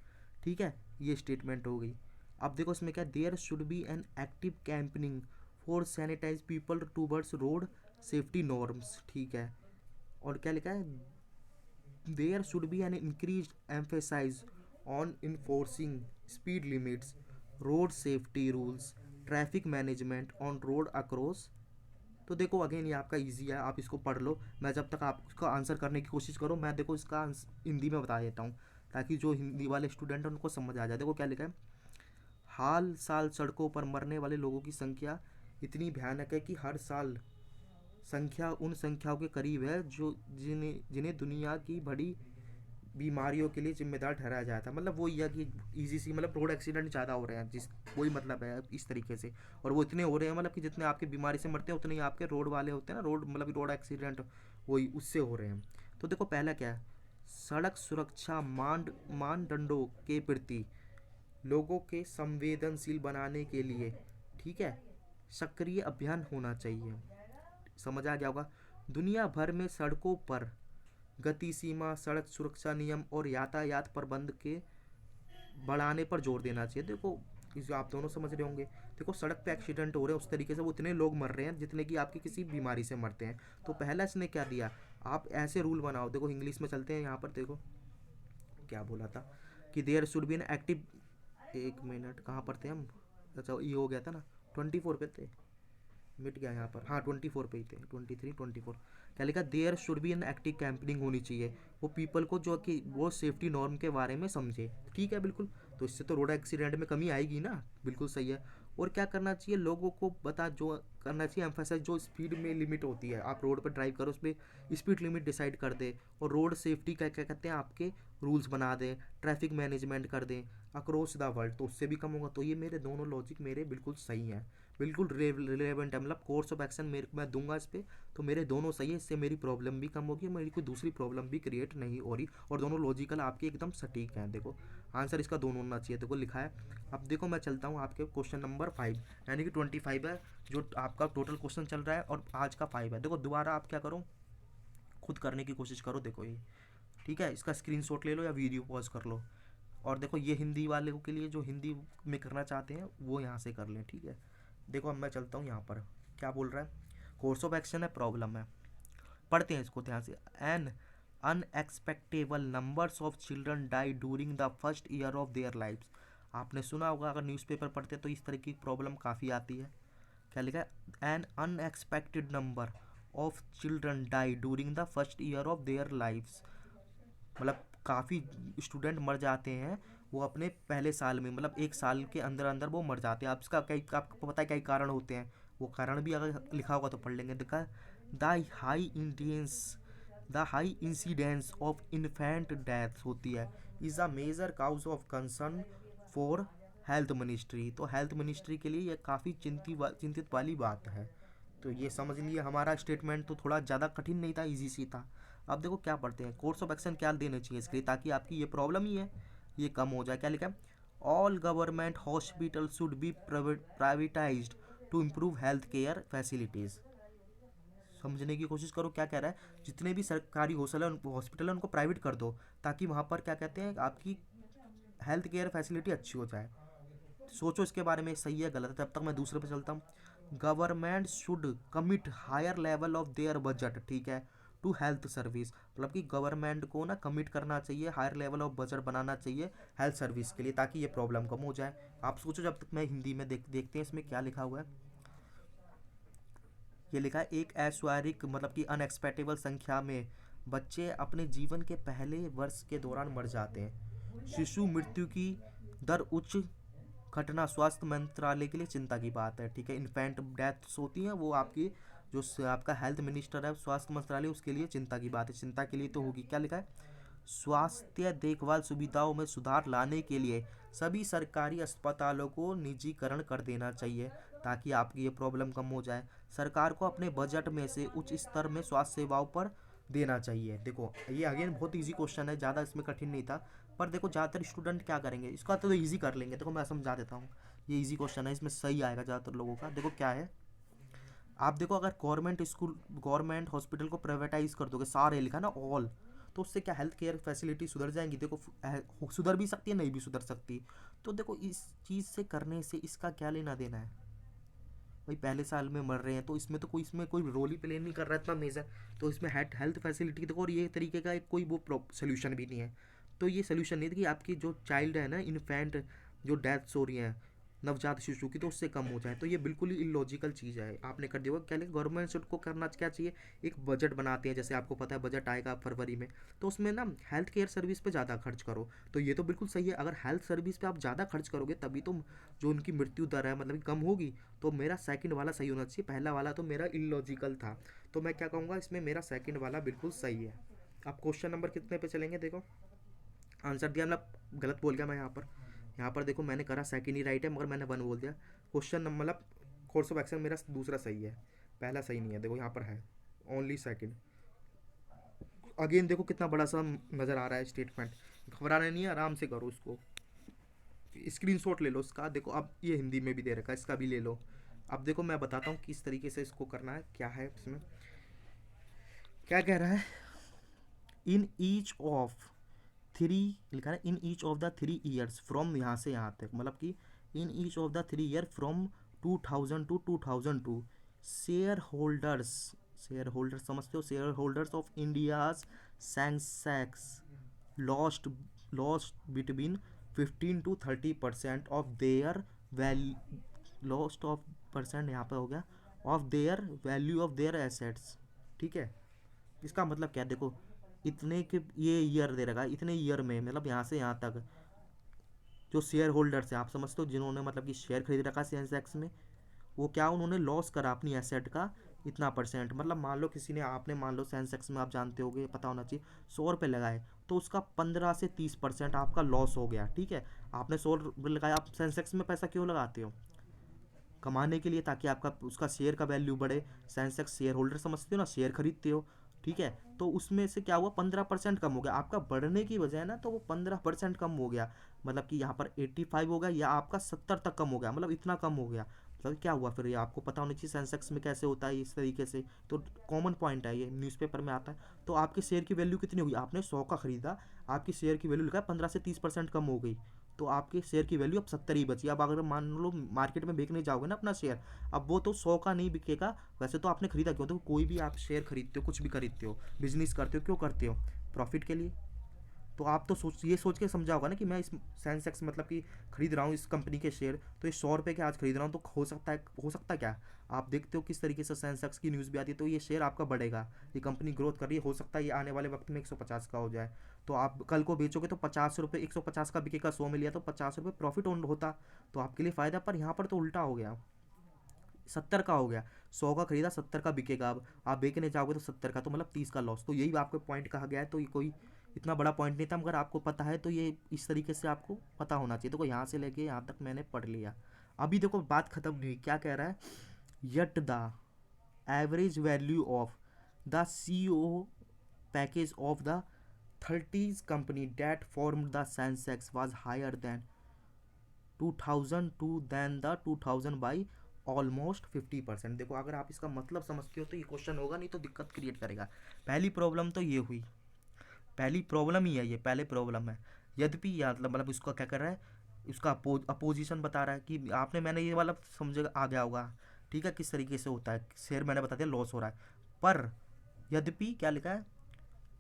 ठीक है, ये statement हो गई। अब देखो इसमें क्या, there should be an active campaigning for sanitize people towards road safety norms. ठीक है, और क्या लिखा है, there should be an increase emphasize on enforcing speed limits, road safety rules traffic management on road across. तो देखो again ये आपका इजी है, आप इसको पढ़ लो। मैं जब तक आप इसका आंसर करने की कोशिश करो, मैं देखो इसका हिंदी में बता देता हूँ ताकि जो हिंदी वाले स्टूडेंट हैं उनको समझ आ जाए। देखो क्या लिखा है, हाल साल सड़कों पर मरने वाले लोगों की संख्या इतनी भयानक है कि हर साल संख्या उन संख्याओं के करीब है जो जिन्हें जिन्हें दुनिया की बड़ी बीमारियों के लिए जिम्मेदार ठहराया जाता है। मतलब वो यह कि इजी सी मतलब रोड एक्सीडेंट ज़्यादा हो रहे हैं, जिस वही मतलब है इस तरीके से। और वो इतने हो रहे हैं मतलब कि जितने आपके बीमारी से मरते हैं उतने ही आपके रोड वाले होते हैं ना, रोड मतलब रोड एक्सीडेंट वही उससे हो रहे हैं। तो देखो पहला क्या है, सड़क सुरक्षा मानदंडों के प्रति लोगों के संवेदनशील बनाने के लिए, ठीक है, सक्रिय अभियान होना चाहिए। समझ आ गया होगा। दुनिया भर में सड़कों पर गति सीमा, सड़क सुरक्षा नियम और यातायात प्रबंध के बढ़ाने पर जोर देना चाहिए। देखो इस आप दोनों समझ रहे होंगे। देखो सड़क पे एक्सीडेंट हो रहे हैं उस तरीके से वो उतने लोग मर रहे हैं जितने कि आपकी किसी बीमारी से मरते हैं। तो पहला इसने क्या दिया, आप ऐसे रूल बनाओ। देखो इंग्लिश में चलते हैं यहाँ पर, देखो क्या बोला था कि there should be an active, एक मिनट कहाँ पर थे हम, अच्छा ये हो गया था ना, 24 पे थे, मिट गया यहाँ पर, हाँ 24 पे ही थे, 23 24। क्या लिखा, there should be an active campaigning होनी चाहिए, वो पीपल को जो कि वो सेफ्टी नॉर्म के बारे में समझे। ठीक है बिल्कुल, तो इससे तो रोड एक्सीडेंट में कमी आएगी ना, बिल्कुल सही है। और क्या करना चाहिए, लोगों को बता जो करना चाहिए एम्फेसाइज, जो स्पीड में लिमिट होती है, आप रोड पर ड्राइव करो उसमें स्पीड लिमिट डिसाइड कर दे, और रोड सेफ्टी क्या क्या कहते हैं आपके रूल्स बना दें, ट्रैफिक मैनेजमेंट कर दें अक्रॉस द वर्ल्ड, तो उससे भी कम होगा। तो ये मेरे दोनों लॉजिक मेरे बिल्कुल सही हैं, बिल्कुल रिलेवेंट है। मतलब कोर्स ऑफ एक्शन मेरे मैं दूंगा इस पर, तो मेरे दोनों सही है, इससे मेरी प्रॉब्लम भी कम होगी, मेरी कोई दूसरी प्रॉब्लम भी क्रिएट नहीं हो रही, और दोनों लॉजिकल आपके एकदम सटीक हैं। देखो आंसर इसका दोनों होना चाहिए, देखो लिखा है। अब देखो मैं चलता हूँ आपके क्वेश्चन नंबर 5, यानी कि 25 है जो आपका टोटल क्वेश्चन चल रहा है, और आज का 5 है। देखो दोबारा आप क्या करो, खुद करने की कोशिश करो। देखो ये ठीक है, इसका स्क्रीनशॉट ले लो या वीडियो पॉज कर लो, और देखो ये हिंदी वाले के लिए जो हिंदी में करना चाहते हैं वो यहाँ से कर लें। ठीक है, देखो अब मैं चलता हूँ यहाँ पर, क्या बोल रहा है, कोर्स ऑफ एक्शन है, प्रॉब्लम है, पढ़ते हैं इसको ध्यान से। An unexpectable numbers of children die during the first year of their lifes. आपने सुना होगा, अगर न्यूज़पेपर पढ़ते हैं तो इस तरह की प्रॉब्लम काफ़ी आती है। क्या लिखा है, an unexpected number of children die during the first year of their lifes. मतलब काफ़ी स्टूडेंट मर जाते हैं वो अपने पहले साल में, मतलब एक साल के अंदर अंदर वो मर जाते हैं। आप इसका कई आपको पता है कई कारण होते हैं, वो कारण भी अगर लिखा होगा तो पढ़ लेंगे। देखा, the high Indians the high incidence of infant death होती है is a major cause of concern for health ministry. तो हेल्थ मिनिस्ट्री के लिए ये काफ़ी चिंतित वाली बात है। तो ये समझ लिए, हमारा स्टेटमेंट तो थोड़ा ज़्यादा कठिन नहीं था, इजी सी था। अब देखो क्या पढ़ते हैं, कोर्स ऑफ एक्शन क्या देने चाहिए इसके लिए ताकि आपकी ये प्रॉब्लम ही है ये कम हो जाए। क्या लिखा है, all government hospital should be privatized to improve health care facilities. समझने की कोशिश करो क्या कह रहा है, जितने भी सरकारी हॉस्पिटल है उनको प्राइवेट कर दो ताकि वहाँ पर क्या कहते हैं आपकी हेल्थ केयर फैसिलिटी अच्छी हो जाए। सोचो इसके बारे में, सही है गलत है। तब तक मैं दूसरे पे चलता हूँ। Government should commit higher level of their budget, ठीक है, टू हेल्थ सर्विस। मतलब कि गवर्नमेंट को ना कमिट करना चाहिए, हायर लेवल ऑफ बजट बनाना चाहिए हेल्थ सर्विस के लिए ताकि ये प्रॉब्लम कम हो जाए। आप सोचो, जब तक मैं हिंदी में देखते हैं इसमें क्या लिखा हुआ है। ये लिखा है, एक ऐश्वर्यिक मतलब कि अनएक्सपेक्टेबल संख्या में बच्चे अपने जीवन के पहले वर्ष के दौरान मर जाते हैं। शिशु मृत्यु की दर उच्च घटना स्वास्थ्य मंत्रालय के लिए चिंता की बात है। ठीक है, इन्फेंट डेथ्स होती हैं वो आपकी जो आपका हेल्थ मिनिस्टर है स्वास्थ्य मंत्रालय, उसके लिए चिंता की बात है, चिंता के लिए तो होगी। क्या लिखा है, स्वास्थ्य देखभाल सुविधाओं में सुधार लाने के लिए सभी सरकारी अस्पतालों को निजीकरण कर देना चाहिए ताकि आपकी ये प्रॉब्लम कम हो जाए। सरकार को अपने बजट में से उच्च स्तर में स्वास्थ्य सेवाओं पर देना चाहिए। देखो ये अगेन बहुत इजी क्वेश्चन है, ज़्यादा इसमें कठिन नहीं था, पर देखो ज़्यादातर स्टूडेंट क्या करेंगे, इसका तो इजी कर लेंगे। देखो मैं समझा देता हूँ, ये इजी क्वेश्चन है, इसमें सही आएगा ज़्यादातर लोगों का। देखो क्या है, आप देखो अगर गवर्नमेंट हॉस्पिटल को प्राइवेटाइज कर दोगे, सारे लिखा ना ऑल, तो उससे क्या हेल्थ केयर फैसिलिटी सुधर जाएंगी। देखो सुधर भी सकती है, नहीं भी सुधर सकती। तो देखो इस चीज़ से करने से इसका क्या लेना देना है, भाई पहले साल में मर रहे हैं तो इसमें तो कोई रोल ही प्ले नहीं कर रहा है इतना मेजर। तो इसमें हेल्थ फैसिलिटी देखो, और ये तरीके का एक कोई वो सोल्यूशन भी नहीं है। तो ये सोल्यूशन नहीं है कि आपकी जो चाइल्ड है ना, इन्फेंट जो डेथ्स हो रही हैं नवजात शिशु की, तो उससे कम हो जाए, तो ये बिल्कुल ही इलॉजिकल चीज़ है। आपने कर दिया होगा क्या, गवर्नमेंट से को करना क्या चाहिए, एक बजट बनाते हैं, जैसे आपको पता है बजट आएगा फरवरी में, तो उसमें ना हेल्थ केयर सर्विस पे ज़्यादा खर्च करो। तो ये तो बिल्कुल सही है, अगर हेल्थ सर्विस पे आप ज़्यादा खर्च करोगे तभी तो जो उनकी मृत्यु दर है मतलब कि कम होगी। तो मेरा सेकंड वाला सही होना चाहिए, पहला वाला तो मेरा इलॉजिकल था। तो मैं क्या कहूँगा, इसमें मेरा सेकंड वाला बिल्कुल सही है। अब क्वेश्चन नंबर कितने पे चलेंगे, देखो आंसर दिया मतलब गलत बोल गया मैं यहाँ पर देखो मैंने करा सेकंड ही राइट है, मगर मैंने वन बोल दिया। क्वेश्चन नंबर मतलब कोर्स ऑफ एक्शन मेरा दूसरा सही है, पहला सही नहीं है, देखो यहाँ पर है ओनली सेकंड। अगेन देखो कितना बड़ा सा नज़र आ रहा है स्टेटमेंट, घबराना नहीं है, आराम से करो इसको, स्क्रीनशॉट ले लो इसका। देखो अब ये हिंदी में भी दे रखा है, इसका भी ले लो। अब देखो मैं बताता हूँ किस तरीके से इसको करना है, क्या है इसमें, क्या कह रहा है। इन ईच ऑफ थ्री, लिखा है in each of the 3 years from, यहाँ से यहाँ तक, मतलब कि in each of the 3 year from 2000 to 2002, share holders, share holder समझते हो, share holders of India's Sensex lost lost between 15 to 30% of their value, lost of percent यहाँ पे हो गया, of their value of their assets. ठीक है, इसका मतलब क्या है, देखो इतने के ये ईयर दे रखा है, इतने ईयर में मतलब यहाँ से यहाँ तक जो शेयर होल्डर्स है, आप समझते हो जिन्होंने मतलब कि शेयर खरीद रखा है सेंसेक्स में, वो क्या उन्होंने लॉस करा अपनी एसेट का इतना परसेंट। मतलब मान लो किसी ने, आपने मान लो सेंसेक्स में, आप जानते होगे पता होना चाहिए, 100 रुपये लगाए, तो उसका 15 से 30% आपका लॉस हो गया। ठीक है, आपने 100 रुपये लगाया, आप सेंसेक्स में पैसा क्यों लगाते हो, कमाने के लिए, ताकि आपका उसका शेयर का वैल्यू बढ़े। सेंसेक्स शेयर होल्डर समझते हो ना, शेयर खरीदते हो। ठीक है, तो उसमें से क्या हुआ, 15% कम हो गया आपका, बढ़ने की बजाय ना, तो वो 15% कम हो गया। मतलब कि यहाँ पर 85 हो गया, या आपका 70 तक कम हो गया, मतलब इतना कम हो गया। मतलब क्या हुआ फिर, ये आपको पता होना चाहिए सेंसेक्स में कैसे होता है इस तरीके से। तो कॉमन पॉइंट है, ये न्यूज़पेपर में आता है। तो आपके शेयर की वैल्यू कितनी होगी, आपने 100 का खरीदा, आपकी शेयर की वैल्यू लिखा है 15 से 30% कम हो गई, तो आपके शेयर की वैल्यू अब 70 ही बची। अब अगर मान लो मार्केट में बेचने जाओगे ना अपना शेयर, अब वो तो 100 का नहीं बिकेगा। वैसे तो आपने खरीदा क्यों, तो कोई भी आप शेयर खरीदते हो, कुछ भी खरीदते हो, बिजनेस करते हो, क्यों करते हो, प्रॉफिट के लिए। तो आप तो ये सोच के समझा होगा ना कि मैं इस सेंसेक्स मतलब कि खरीद रहा हूँ इस कंपनी के शेयर, तो ये 100 रुपये के आज खरीद रहा हूँ, तो हो सकता है क्या, आप देखते हो किस तरीके से सेंसेक्स की न्यूज़ भी आती है, तो ये शेयर आपका बढ़ेगा, ये कंपनी ग्रोथ कर रही है, हो सकता है ये आने वाले वक्त में 150 का हो जाए। तो आप कल को बेचोगे तो 50 रुपये, 150 का बिकेगा, 100 में लिया तो 50 रुपये प्रॉफिट होता, तो आपके लिए फ़ायदा। पर यहाँ पर तो उल्टा हो गया, 70 का हो गया, 100 का खरीदा, 70 का बिकेगा, अब आप बेचने जाओगे तो 70 का, तो मतलब 30 का लॉस। तो यही आपको पॉइंट कहा गया है, तो ये कोई इतना बड़ा पॉइंट नहीं था, मगर आपको पता है तो ये इस तरीके से आपको पता होना चाहिए। देखो यहाँ से लेके यहाँ तक मैंने पढ़ लिया। अभी देखो बात खत्म नहीं हुई, क्या कह रहा है, yet the average value of the CEO package of the 30 company that form the Sensex was higher than 2002 than the 2000 by almost 50%। देखो अगर आप इसका मतलब समझते हो तो ये क्वेश्चन होगा, नहीं तो दिक्कत क्रिएट करेगा। पहली प्रॉब्लम तो ये हुई, पहली प्रॉब्लम ही है ये, पहले प्रॉब्लम है। यद्यपि या मतलब इसका क्या कर रहा है, उसका अपोजिशन बता रहा है कि आपने, मैंने ये वाला समझ आ गया होगा। ठीक है, किस तरीके से होता है, शेयर मैंने बता दिया लॉस हो रहा है। पर यद्यपि क्या लिखा है,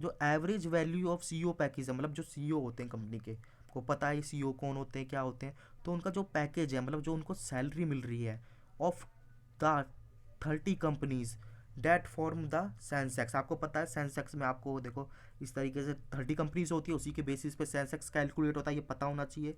जो average value of CEO package है, मतलब जो CEO होते हैं कंपनी के, को पता है CEO कौन होते हैं, क्या होते हैं, तो उनका जो पैकेज है, मतलब जो उनको सैलरी मिल रही है of the 30 companies that form the Sensex. आपको पता है सेंसेक्स में, आपको देखो इस तरीके से 30 कंपनीज होती है, उसी के बेसिस पे सेंसेक्स कैलकुलेट होता है, ये पता होना चाहिए,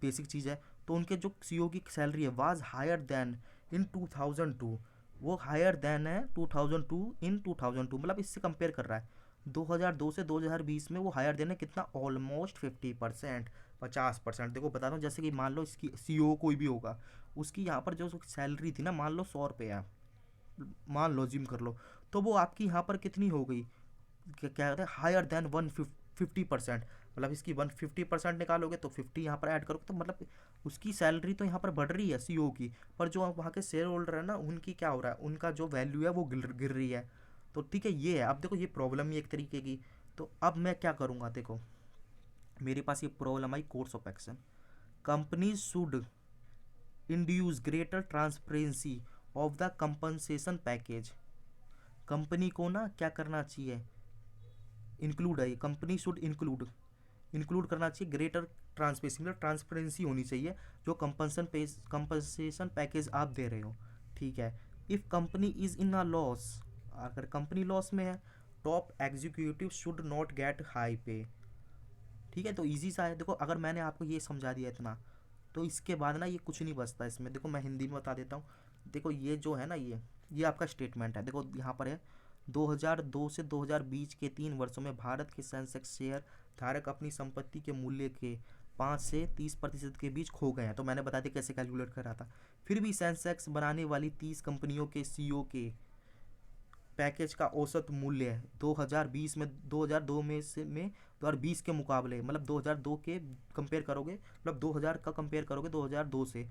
बेसिक चीज़ है। तो उनके जो CEO की सैलरी है वाज हायर देन इन 2002, वो हायर देन है 2002 इन 2002, मतलब इससे कंपेयर कर रहा है 2002 से 2020 में, वो हायर देने कितना, ऑलमोस्ट 50%, 50%। देखो बताता हूँ, जैसे कि मान लो इसकी CEO कोई भी होगा, उसकी यहाँ पर जो सैलरी थी ना, मान लो 100 रुपये है, मान लो जिम कर लो, तो वो आपकी यहाँ पर कितनी हो गई, क्या क्या कहते हैं, हायर देन 150%। मतलब इसकी 150% निकालोगे तो 50 यहाँ पर ऐड करोगे, तो मतलब उसकी सैलरी तो यहाँ पर बढ़ रही है CEO की, पर जो वहाँ के शेयर होल्डर है ना, उनकी क्या हो रहा है, उनका जो वैल्यू है वो गिर गिर रही है। तो ठीक है, ये है। अब देखो ये प्रॉब्लम ही एक तरीके की। तो अब मैं क्या करूँगा, देखो मेरे पास ये problem I, course of action, company should induce greater transparency of the compensation package. Company को ना क्या करना चाहिए, इंक्लूड है, कंपनी शुड इंक्लूड इंक्लूड करना चाहिए ग्रेटर ट्रांसपेरेंसी, मतलब ट्रांसपेरेंसी होनी चाहिए जो कंपनसेशन पैकेज आप दे रहे हो, ठीक है। If company is in a loss, अगर कंपनी लॉस में है, top executive should not get high पे, ठीक है। तो इजी सा है, देखो अगर मैंने आपको ये समझा दिया इतना, तो इसके बाद ना ये कुछ नहीं बचता इसमें। देखो मैं हिंदी में बता देता हूँ। देखो ये जो है ना, ये आपका स्टेटमेंट है। देखो यहाँ पर है 2002 से 2020 के 3 वर्षों में भारत के सेंसेक्स शेयर धारक अपनी संपत्ति के मूल्य के 5 से 30% के बीच खो गए हैं। तो मैंने बता दिया कैसे कैलकुलेट कर रहा था। फिर भी सेंसेक्स बनाने वाली 30 कंपनियों के सीईओ के पैकेज का औसत मूल्य 2020 में 2002 में 2020 के मुकाबले, मतलब 2002 के कंपेयर करोगे, मतलब 2000 का कंपेयर करोगे 2002 से,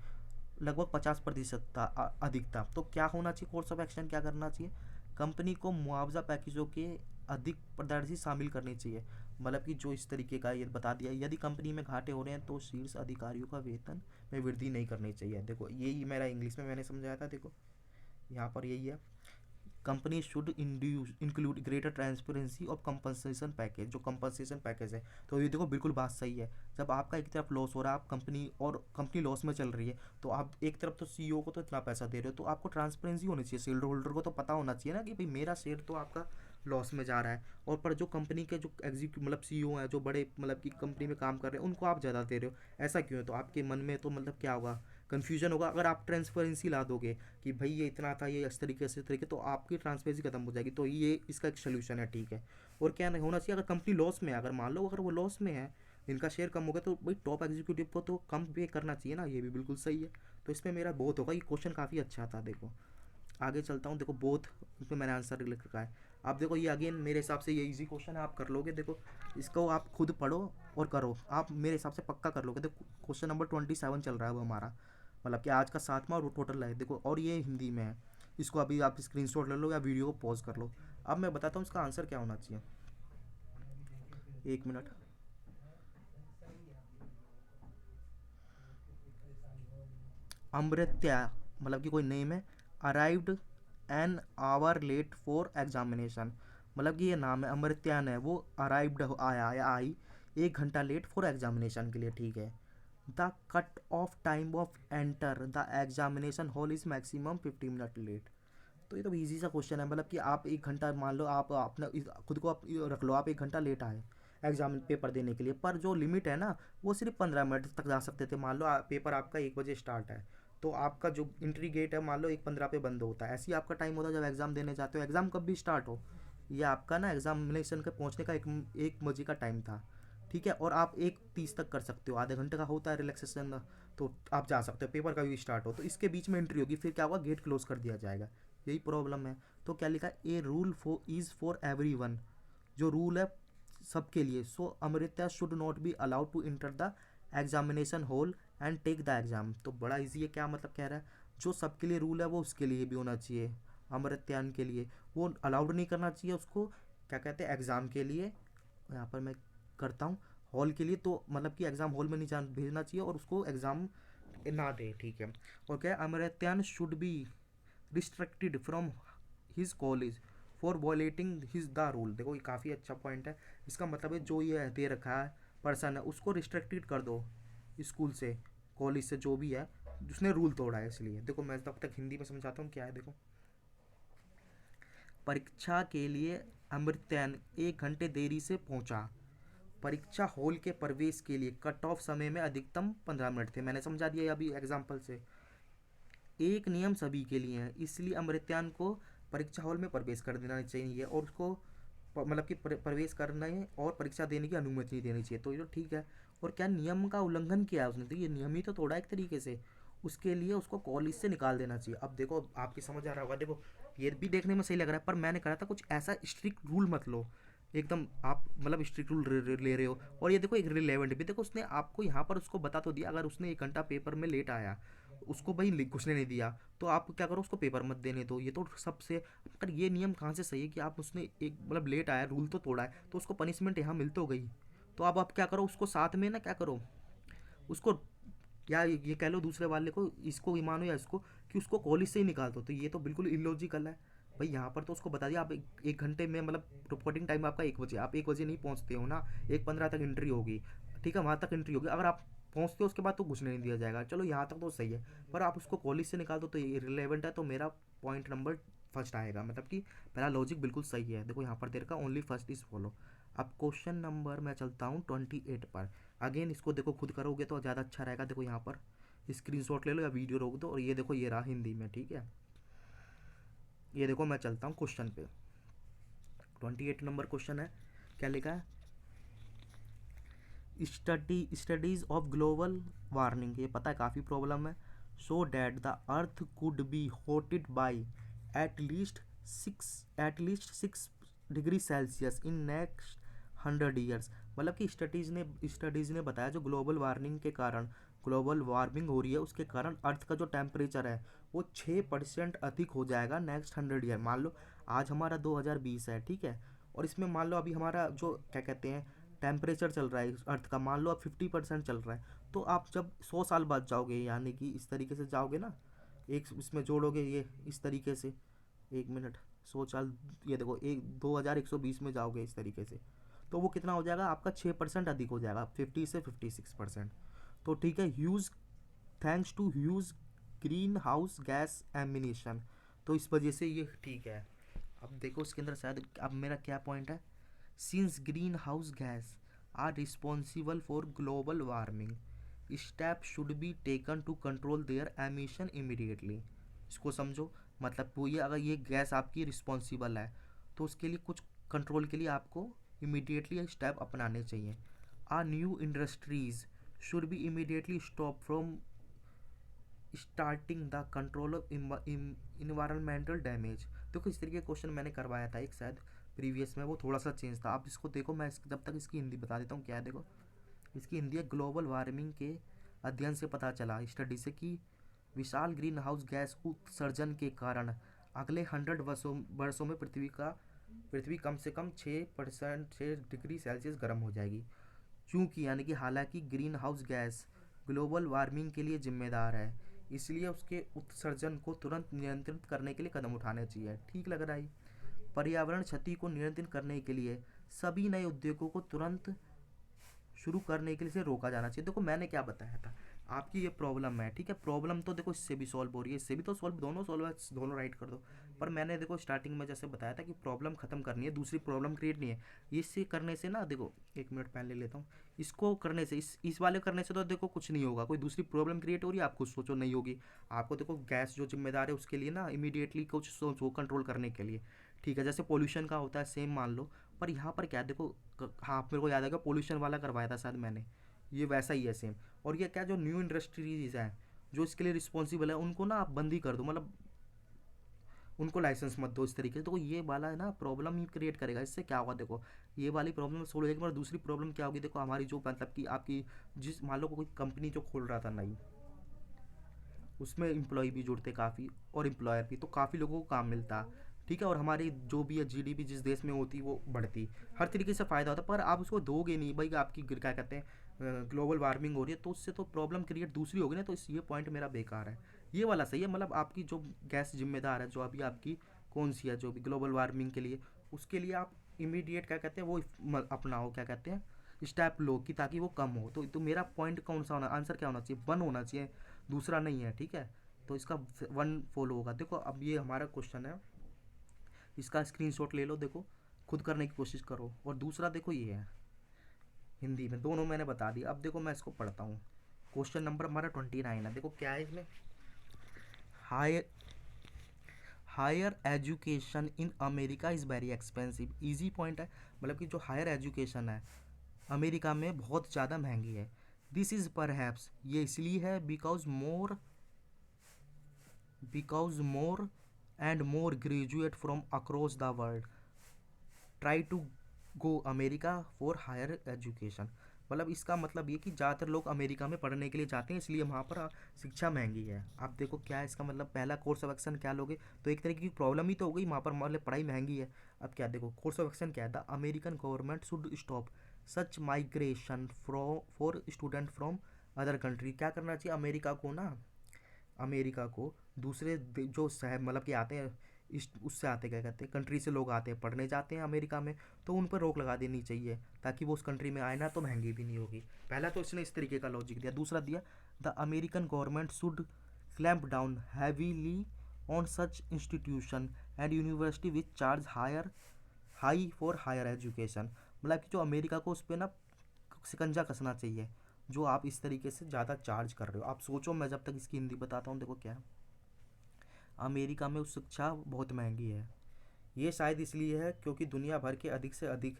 लगभग 50% था, अधिक था। तो क्या होना चाहिए, कोर्स ऑफ एक्शन क्या करना चाहिए, कंपनी को मुआवजा पैकेजों के अधिक प्रदर्शी शामिल करनी चाहिए। मतलब कि जो इस तरीके का ये बता दिया, यदि कंपनी में घाटे हो रहे हैं तो शीर्ष अधिकारियों का वेतन में वृद्धि नहीं करनी चाहिए। देखो यही मेरा इंग्लिश में मैंने समझाया था। देखो यहाँ पर यही है, company should include greater transparency of compensation package, जो कंपनसेशन पैकेज है। तो ये देखो बिल्कुल बात सही है। जब आपका एक तरफ लॉस हो रहा है, आप कंपनी और कंपनी लॉस में चल रही है, तो आप एक तरफ तो सीईओ को तो इतना पैसा दे रहे हो, तो आपको ट्रांसपेरेंसी होनी चाहिए, शेयर होल्डर को तो पता होना चाहिए ना कि भाई मेरा शेयर तो आपका लॉस में जा रहा है, और पर जो कंपनी के जो एग्जीक्यूटिव मतलब सीईओ हैं, जो बड़े मतलब कि कंपनी में काम कर रहे हैं, उनको आप ज़्यादा दे रहे हो, ऐसा क्यों है। तो आपके मन में तो मतलब क्या होगा, कन्फ्यूजन होगा। अगर आप ट्रांसपेरेंसी ला दोगे कि भाई ये इतना था, ये इस तरीके से, इस तरीके, तो आपकी ट्रांसपेरेंसी खत्म हो जाएगी। तो ये इसका एक सोल्यूशन है, ठीक है। और क्या नहीं होना चाहिए, अगर कंपनी लॉस में है, अगर मान लो अगर वो लॉस में है, इनका शेयर कम हो गया, तो भाई टॉप एग्जीक्यूटिव को तो कम पे करना चाहिए ना, ये भी बिल्कुल सही है। तो इसमें मेरा बोथ होगा। ये क्वेश्चन काफ़ी अच्छा था। देखो आगे चलता हूँ। देखो बोथ, इसमें मैंने आंसर लिख रखा है। आप देखो ये अगेन मेरे हिसाब से ये इजी क्वेश्चन है, आप कर लोगे। देखो इसको आप खुद पढ़ो और करो, आप मेरे हिसाब से पक्का कर लोगे। देखो क्वेश्चन नंबर 27 चल रहा है वो हमारा, मतलब कि आज का 7वां और टोटल है। देखो और ये हिंदी में है। इसको अभी आप स्क्रीनशॉट ले लो या वीडियो को पॉज कर लो। अब मैं बताता हूँ इसका आंसर क्या होना चाहिए। 1 मिनट। अमृत्या मतलब कि कोई नेम है, arrived an hour late for examination, मतलब कि ये नाम है, अमृत्यान है, वो अराइव्ड आया या आई 1 घंटा लेट फॉर एग्जामिनेशन के लिए, ठीक है। The cut off time of enter the examination hall is maximum 50 minute late. तो ये तो इजी सा क्वेश्चन है। मतलब कि आप 1 घंटा, मान लो आप अपना खुद को आप रख लो, आप 1 घंटा लेट आए एग्जाम पेपर देने के लिए, पर जो लिमिट है ना वो सिर्फ 15 मिनट तक जा सकते थे। मान लो पेपर आपका 1 बजे स्टार्ट है, तो आपका जो एंट्री गेट है मान लो 1:15 पे बंद होता है। ऐसे ही आपका टाइम होता है जब एग्ज़ाम देने जाते हो। एग्ज़ाम कब भी स्टार्ट हो, ये आपका ना एग्जामिनेशन के पहुंचने का 1 बजे का टाइम था, ठीक है। और आप 1:30 तक कर सकते हो, आधे घंटे का होता है रिलैक्सेशन, तो आप जा सकते हो पेपर का भी स्टार्ट हो। तो इसके बीच में एंट्री होगी, फिर क्या होगा, गेट क्लोज कर दिया जाएगा। यही प्रॉब्लम है। तो क्या लिखा है, a rule for is for everyone, जो रूल है सबके लिए। So Amrita should not be allowed to enter the examination hall and take the exam. तो बड़ा इजी है, क्या मतलब कह रहा है, जो सबके लिए रूल है वो उसके लिए भी होना चाहिए। अमृत्यान के लिए वो अलाउड नहीं करना चाहिए उसको, क्या कहते हैं, एग्ज़ाम के लिए। यहाँ पर मैं करता हूँ हॉल के लिए, तो मतलब कि एग्ज़ाम हॉल में नहीं जान भेजना चाहिए और उसको एग्ज़ाम ना दे, ठीक है। और क्या, अमृत्यान should be restricted from his college for violating his the rule. देखो ये काफ़ी अच्छा पॉइंट है। इसका मतलब है जो ये दे रखा है पर्सन है, उसको रिस्ट्रिक्टेड कर दो स्कूल से, कॉलेज से, जो भी है जिसने रूल तोड़ा है। इसलिए देखो मैं तब तक हिंदी में समझाता हूँ क्या है। देखो परीक्षा के लिए अमृत्यन 1 घंटे देरी से पहुंचा। परीक्षा हॉल के प्रवेश के लिए कट ऑफ समय में अधिकतम 15 मिनट थे। मैंने समझा दिया अभी एग्जाम्पल से। एक नियम सभी के लिए है, इसलिए अमृत्यान को परीक्षा हॉल में प्रवेश कर देना चाहिए और उसको मतलब कि प्रवेश करने और परीक्षा देने की अनुमति नहीं देनी चाहिए। तो ये तो ठीक है। और क्या नियम का उल्लंघन किया है उसने, तो ये नियम ही तो तोड़ा एक तरीके से, उसके लिए उसको कॉलेज से निकाल देना चाहिए। अब देखो आपकी समझ आ रहा होगा, देखो ये भी देखने में सही लग रहा है, पर मैंने कहा था कुछ ऐसा स्ट्रिक्ट रूल मत लो एकदम, आप मतलब स्ट्रिक्ट रूल ले रहे हो। और ये देखो एक रिलेवेंट भी, देखो उसने आपको यहाँ पर उसको बता तो दिया, अगर उसने 1 घंटा पेपर में लेट आया, उसको भाई घुसने नहीं दिया, तो आप क्या करो, उसको पेपर मत देने दो। ये तो सबसे, पर ये नियम कहाँ से सही है कि आप उसने एक मतलब लेट आया, रूल तो तोड़ा है, तो उसको पनिशमेंट यहाँ मिल तो गई। तो अब आप क्या करो, उसको साथ में ना क्या करो, उसको या ये कह लो दूसरे वाले को, इसको ही मानो या इसको, कि उसको कॉलेज से ही निकाल दो। तो ये तो बिल्कुल इलॉजिकल है। भाई यहाँ पर तो उसको बता दिया आप एक घंटे में, मतलब रिपोर्टिंग टाइम आपका 1 बजे, आप 1 बजे नहीं पहुँचते हो ना, 1:15 तक एंट्री होगी, ठीक है, वहाँ तक एंट्री होगी, अगर आप पहुँचते हो उसके बाद तो घुसने नहीं दिया जाएगा, चलो यहाँ तक तो सही है। पर आप उसको कॉलेज से निकाल दो तो ये रिलेवेंट है, तो मेरा पॉइंट नंबर फर्स्ट आएगा, मतलब कि मेरा लॉजिक बिल्कुल सही है। देखो यहाँ पर दे रखा ओनली फर्स्ट इज फॉलो। अब क्वेश्चन नंबर मैं चलता हूँ 28 पर। अगेन इसको देखो खुद करोगे तो ज़्यादा अच्छा रहेगा। देखो यहाँ पर स्क्रीनशॉट ले लो या वीडियो रोक दो, और ये देखो ये रहा हिंदी में, ठीक है। ये देखो मैं चलता हूँ क्वेश्चन पे। 28 नंबर क्वेश्चन है, क्या लिखा है, स्टडीज ऑफ ग्लोबल वार्मिंग, ये पता है काफ़ी प्रॉब्लम है। So that the earth could be heated by at least six degree Celsius in next 100 years. मतलब कि स्टडीज़ ने बताया जो ग्लोबल वार्मिंग के कारण ग्लोबल वार्मिंग हो रही है उसके कारण अर्थ का जो टेम्परेचर है वो 6% अधिक हो जाएगा नेक्स्ट 100 ईयर। मान लो आज हमारा 2020 है, ठीक है, और इसमें मान लो अभी हमारा जो क्या कहते हैं टेम्परेचर चल रहा है इस अर्थ का, मान लो अब 50% चल रहा है, तो आप जब 100 साल बाद जाओगे, यानी कि इस तरीके से जाओगे ना, एक इसमें जोड़ोगे ये इस तरीके से, 1 मिनट, 100 साल, ये देखो एक 2120 में जाओगे इस तरीके से, तो वो कितना हो जाएगा आपका 6% अधिक हो जाएगा, 50 से 56%। तो ठीक है, huge thanks to huge green house gas emission, तो इस वजह से ये ठीक है। अब देखो इसके अंदर शायद, अब मेरा क्या पॉइंट है, since green house gas are responsible for global warming step should be taken to control their emission immediately. इसको समझो, मतलब वो ये अगर ये गैस आपकी रिस्पॉन्सिबल है तो उसके लिए कुछ कंट्रोल के लिए आपको इमीडिएटली स्टेप अपनाने चाहिए। A new industries should be immediately stop from starting the control of environmental damage. देखो इस तरीके का क्वेश्चन मैंने करवाया था एक शायद प्रीवियस में, वो थोड़ा सा चेंज था। आप इसको देखो, मैं जब तक इसकी हिंदी बता देता हूँ। क्या है, देखो इसकी हिंदी है, ग्लोबल वार्मिंग के अध्ययन से पता चला, स्टडी से, कि विशाल ग्रीन हाउस गैस उत्सर्जन के कारण अगले 100 वर्षों में पृथ्वी कम से कम 6 डिग्री सेल्सियस गर्म हो जाएगी। चूँकि यानी कि हालांकि green house gas global warming के लिए जिम्मेदार है, इसलिए उसके उत्सर्जन को तुरंत नियंत्रित करने के लिए कदम उठाने चाहिए। ठीक लग रहा है। पर्यावरण क्षति को नियंत्रित करने के लिए सभी नए उद्योगों को तुरंत शुरू करने के लिए से रोका जाना चाहिए। देखो मैंने क्या बताया था, आपकी ये प्रॉब्लम है, ठीक है, प्रॉब्लम तो देखो इससे भी सॉल्व हो रही है, इससे भी तो सॉल्व, दोनों सॉल्व है, दोनों राइट कर दो। पर मैंने देखो स्टार्टिंग में जैसे बताया था कि प्रॉब्लम खत्म करनी है, दूसरी प्रॉब्लम क्रिएट नहीं है। इससे करने से ना, देखो 1 मिनट पहले लेता हूँ, इसको करने से, इस वाले करने से तो देखो कुछ नहीं होगा, कोई दूसरी प्रॉब्लम क्रिएट हो रही है, आप खुद सोचो नहीं होगी। आपको देखो गैस जो जिम्मेदार है उसके लिए ना इमीडिएटली कुछ सोचो कंट्रोल करने के लिए, ठीक है, जैसे पोल्यूशन का होता है सेम मान लो। पर यहाँ पर क्या है, देखो हाँ मेरे को याद आएगा, पोल्यूशन वाला करवाया था शायद मैंने, ये वैसा ही है सेम। और ये क्या, जो न्यू इंडस्ट्रीज हैं जो इसके लिए रिस्पॉन्सिबल है उनको ना आप बंद ही कर दो, मतलब उनको लाइसेंस मत दो इस तरीके से। तो ये वाला है ना प्रॉब्लम ही क्रिएट करेगा। इससे क्या होगा, देखो ये वाली प्रॉब्लम सोल्व हो जाएगी। मगर दूसरी प्रॉब्लम क्या होगी, देखो हमारी जो मतलब कि आपकी जिस मान लो कोई कंपनी जो खोल रहा था नई, उसमें एम्प्लॉय भी जुड़ते काफ़ी और एम्प्लॉयर भी, तो काफ़ी लोगों को काम मिलता, ठीक है, और हमारी जो भी है जीडीपी जिस देश में होती वो बढ़ती, हर तरीके से फ़ायदा होता। पर आप उसको दोगे नहीं भाई, आपकी क्या कहते हैं ग्लोबल वार्मिंग हो रही है, तो उससे तो प्रॉब्लम क्रिएट दूसरी होगी ना, तो इस ये पॉइंट मेरा बेकार है। ये वाला सही है, मतलब आपकी जो गैस जिम्मेदार है, जो अभी आपकी कौन सी है जो भी ग्लोबल वार्मिंग के लिए, उसके लिए आप इमीडिएट क्या कहते हैं वो अपनाओ, क्या कहते हैं स्टेप लो, कि ताकि वो कम हो। तो मेरा पॉइंट कौन सा होना, आंसर क्या होना चाहिए, वन होना चाहिए, दूसरा नहीं है, ठीक है। तो इसका वन फॉलो होगा। देखो अब ये हमारा क्वेश्चन है, इसका स्क्रीनशॉट ले लो, देखो खुद करने की कोशिश करो। और दूसरा देखो ये है हिंदी में, दोनों मैंने बता दिया। अब देखो मैं इसको पढ़ता हूँ। क्वेश्चन नंबर हमारा 29 है। देखो क्या है इसमें, higher higher education in America is very expensive. Easy point है, मतलब कि जो हायर एजुकेशन है अमेरिका में बहुत ज़्यादा महंगी है। दिस इज़ परहैप्स, ये इसलिए है because more and more graduate from across the world try to go America for higher education. मतलब इसका मतलब ये कि ज़्यादातर लोग अमेरिका में पढ़ने के लिए जाते हैं, इसलिए वहाँ पर शिक्षा महंगी है। आप देखो क्या है इसका मतलब, पहला कोर्स ऑफ एक्शन क्या लोगे, तो एक तरीके की प्रॉब्लम ही तो हो गई, वहाँ पर मतलब पढ़ाई महंगी है। अब क्या देखो कोर्स ऑफ एक्शन क्या है, the American government should stop such migration for student from other country. क्या करना चाहिए, अमेरिका को दूसरे जो शहर मतलब कि आते हैं इस उससे आते, क्या कहते हैं, कंट्री से लोग आते हैं, पढ़ने जाते हैं अमेरिका में, तो उन पर रोक लगा देनी चाहिए ताकि वो उस कंट्री में आए ना, तो महंगी भी नहीं होगी। पहला तो इसने इस तरीके का लॉजिक दिया। दूसरा दिया, the American government should clamp down heavily on such institution and university which charge high for higher education. मतलब कि जो अमेरिका को उस पर ना शिकंजा कसना चाहिए, जो आप इस तरीके से ज़्यादा चार्ज कर रहे हो। आप सोचो, मैं जब तक इसकी हिंदी बताता हूँ। देखो क्या है, अमेरिका में उच्च शिक्षा बहुत महंगी है। ये शायद इसलिए है क्योंकि दुनिया भर के अधिक से अधिक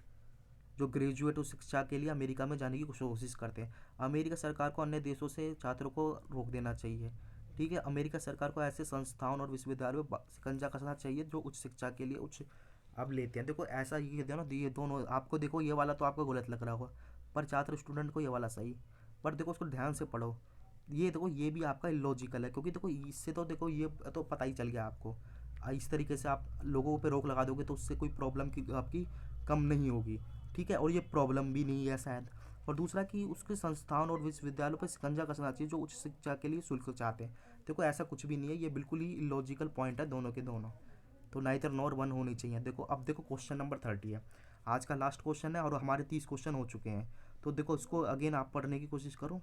जो ग्रेजुएट उस शिक्षा के लिए अमेरिका में जाने की कोशिश करते हैं। अमेरिका सरकार को अन्य देशों से छात्रों को रोक देना चाहिए। ठीक है, अमेरिका सरकार को ऐसे संस्थाओं और विश्वविद्यालयों में शिकंजा कसना चाहिए जो उच्च शिक्षा के लिए उच्च अब लेते हैं। देखो ऐसा ये दोनों, ये दोनों आपको, देखो ये वाला तो आपको गलत लग रहा होगा, पर छात्र स्टूडेंट को ये वाला सही। पर देखो उसको ध्यान से पढ़ो। ये देखो ये भी आपका इलॉजिकल है, क्योंकि देखो इससे तो देखो ये तो पता ही चल गया आपको। इस तरीके से आप लोगों पे रोक लगा दोगे तो उससे कोई प्रॉब्लम की आपकी कम नहीं होगी। ठीक है, और ये प्रॉब्लम भी नहीं है शायद। और दूसरा कि उसके संस्थान और विश्वविद्यालयों पर शिकंजा कसना चाहिए जो उच्च शिक्षा के लिए शुल्क चाहते हैं। देखो ऐसा कुछ भी नहीं है, ये बिल्कुल ही इलॉजिकल पॉइंट है दोनों के दोनों। तो नाइदर नॉर वन होनी चाहिए। देखो अब देखो क्वेश्चन नंबर 30 है, आज का लास्ट क्वेश्चन है, और हमारे 30 क्वेश्चन हो चुके हैं। तो देखो इसको अगेन आप पढ़ने की कोशिश करो।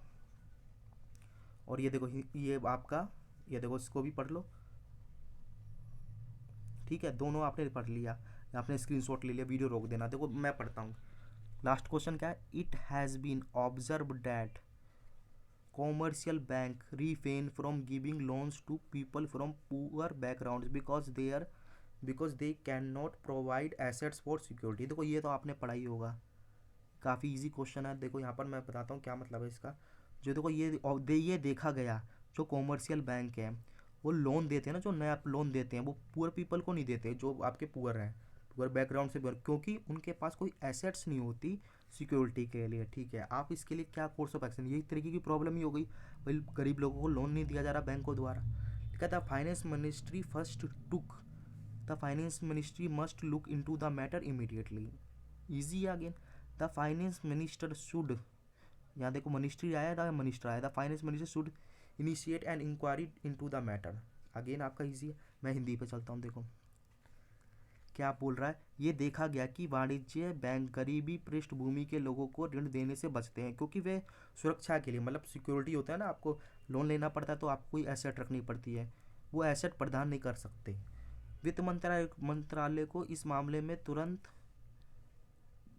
और ये देखो ये आपका, ये देखो इसको भी पढ़ लो। ठीक है, दोनों आपने पढ़ लिया, आपने स्क्रीनशॉट ले लिया, वीडियो रोक देना। देखो मैं पढ़ता हूँ। लास्ट क्वेश्चन क्या है, it has been observe that commercial bank refrain from giving loans to people from poor backgrounds because they cannot provide assets for security। देखो ये तो आपने पढ़ा ही होगा, काफ़ी इजी क्वेश्चन है। देखो यहाँ पर मैं बताता हूँ क्या मतलब है इसका। जो देखो ये देखा गया, जो कॉमर्शियल बैंक है वो लोन देते हैं ना, जो नया लोन देते हैं वो पुअर पीपल को नहीं देते, जो आपके पुअर हैं, पुअर बैकग्राउंड से पुअर, क्योंकि उनके पास कोई एसेट्स नहीं होती सिक्योरिटी के लिए। ठीक है, आप इसके लिए क्या कोर्स ऑफ एक्शन, यही तरीके की प्रॉब्लम ही हो गई भाई, गरीब लोगों को लोन नहीं दिया जा रहा बैंकों द्वारा। कहता है finance ministry first took the finance ministry must look into the matter immediately. Easy again, the finance minister should, यहाँ देखो मिनिस्ट्री आया था, मिनिस्टर आया था, finance minister should initiate an inquiry into the matter. Again आपका easy है। मैं हिंदी पे चलता हूँ। देखो क्या बोल रहा है, ये देखा गया कि वाणिज्य बैंक गरीबी पृष्ठभूमि के लोगों को ऋण देने से बचते हैं, क्योंकि वे सुरक्षा के लिए, मतलब सिक्योरिटी होता है ना, आपको लोन लेना पड़ता है तो आपको कोई एसेट रखनी पड़ती है, वो एसेट प्रदान नहीं कर सकते। वित्त मंत्रालय को इस मामले में तुरंत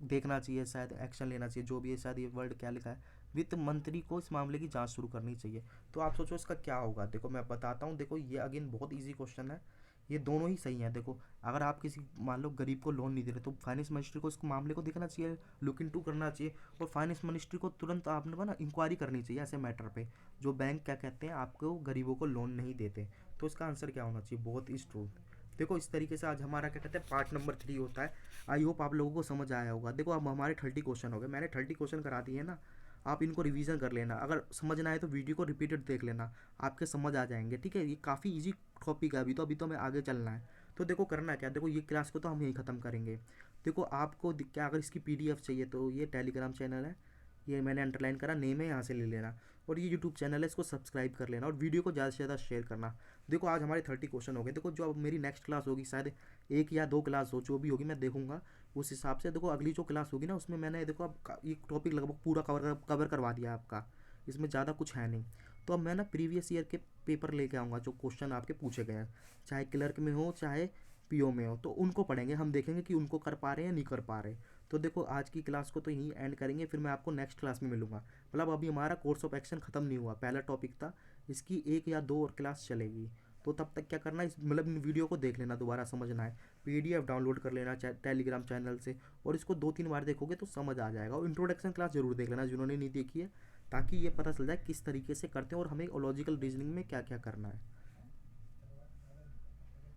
देखना चाहिए, शायद एक्शन लेना चाहिए, जो भी है, शायद ये वर्ड क्या लिखा है, वित्त मंत्री को इस मामले की जांच शुरू करनी चाहिए। तो आप सोचो इसका क्या होगा। देखो मैं बताता हूँ। देखो ये अगेन बहुत इजी क्वेश्चन है, ये दोनों ही सही हैं। देखो अगर आप किसी मान लो गरीब को लोन नहीं दे रहे तो फाइनेंस मिनिस्ट्री को इस मामले को देखना चाहिए, लुक इनटू करना चाहिए, और फाइनेंस मिनिस्ट्री को तुरंत आपने ना इंक्वायरी करनी चाहिए ऐसे मैटर पे, जो बैंक क्या कहते हैं आपको गरीबों को लोन नहीं देते। तो इसका आंसर क्या होना चाहिए, बहुत ही ट्रू। देखो इस तरीके से आज हमारा क्या कहते हैं पार्ट नंबर 3 होता है। आई होप आप लोगों को समझ आया होगा। देखो अब हमारे 30 क्वेश्चन हो गए, मैंने 30 क्वेश्चन करा दिए ना, आप इनको रिवीजन कर लेना, अगर समझ ना आए तो वीडियो को रिपीटेड देख लेना, आपके समझ आ जाएंगे। ठीक है, ये काफ़ी इजी टॉपिक है, अभी तो हमें आगे चलना है। तो देखो करना क्या, देखो ये क्लास को तो हम यहीं ख़त्म करेंगे। देखो आपको क्या, अगर इसकी PDF चाहिए तो ये टेलीग्राम चैनल है, ये मैंने अंडरलाइन करा, नेम है, यहाँ से ले लेना। और ये यूट्यूब चैनल है, इसको सब्सक्राइब कर लेना, और वीडियो को ज़्यादा से ज़्यादा शेयर करना। देखो आज हमारे 30 क्वेश्चन हो गए। देखो जो अब मेरी नेक्स्ट क्लास होगी, शायद 1 या 2 क्लास हो, जो भी होगी मैं देखूंगा उस हिसाब से। देखो अगली जो क्लास होगी ना, उसमें मैंने देखो अब ये टॉपिक लगभग पूरा कवर करवा दिया आपका, इसमें ज़्यादा कुछ है नहीं। तो अब मैं ना प्रीवियस ईयर के पेपर लेके आऊँगा, जो क्वेश्चन आपके पूछे गए हैं, चाहे क्लर्क में हो चाहे PO में हो, तो उनको पढ़ेंगे, हम देखेंगे कि उनको कर पा रहे हैं या नहीं कर पा रहे। तो देखो आज की क्लास को तो यहीं एंड करेंगे, फिर मैं आपको नेक्स्ट क्लास में मिलूंगा। मतलब अभी हमारा कोर्स ऑफ एक्शन ख़त्म नहीं हुआ, पहला टॉपिक था, इसकी 1 या 2 और क्लास चलेगी। तो तब तक क्या करना है, इस मतलब इन वीडियो को देख लेना, दोबारा समझना है, PDF डाउनलोड कर लेना टेलीग्राम चैनल से, और इसको 2-3 बार देखोगे तो समझ आ जाएगा। और इंट्रोडक्शन क्लास जरूर देख लेना जिन्होंने नहीं देखी है, ताकि ये पता चल जाए किस तरीके से करते हैं और हमें लॉजिकल रीजनिंग में क्या क्या करना है।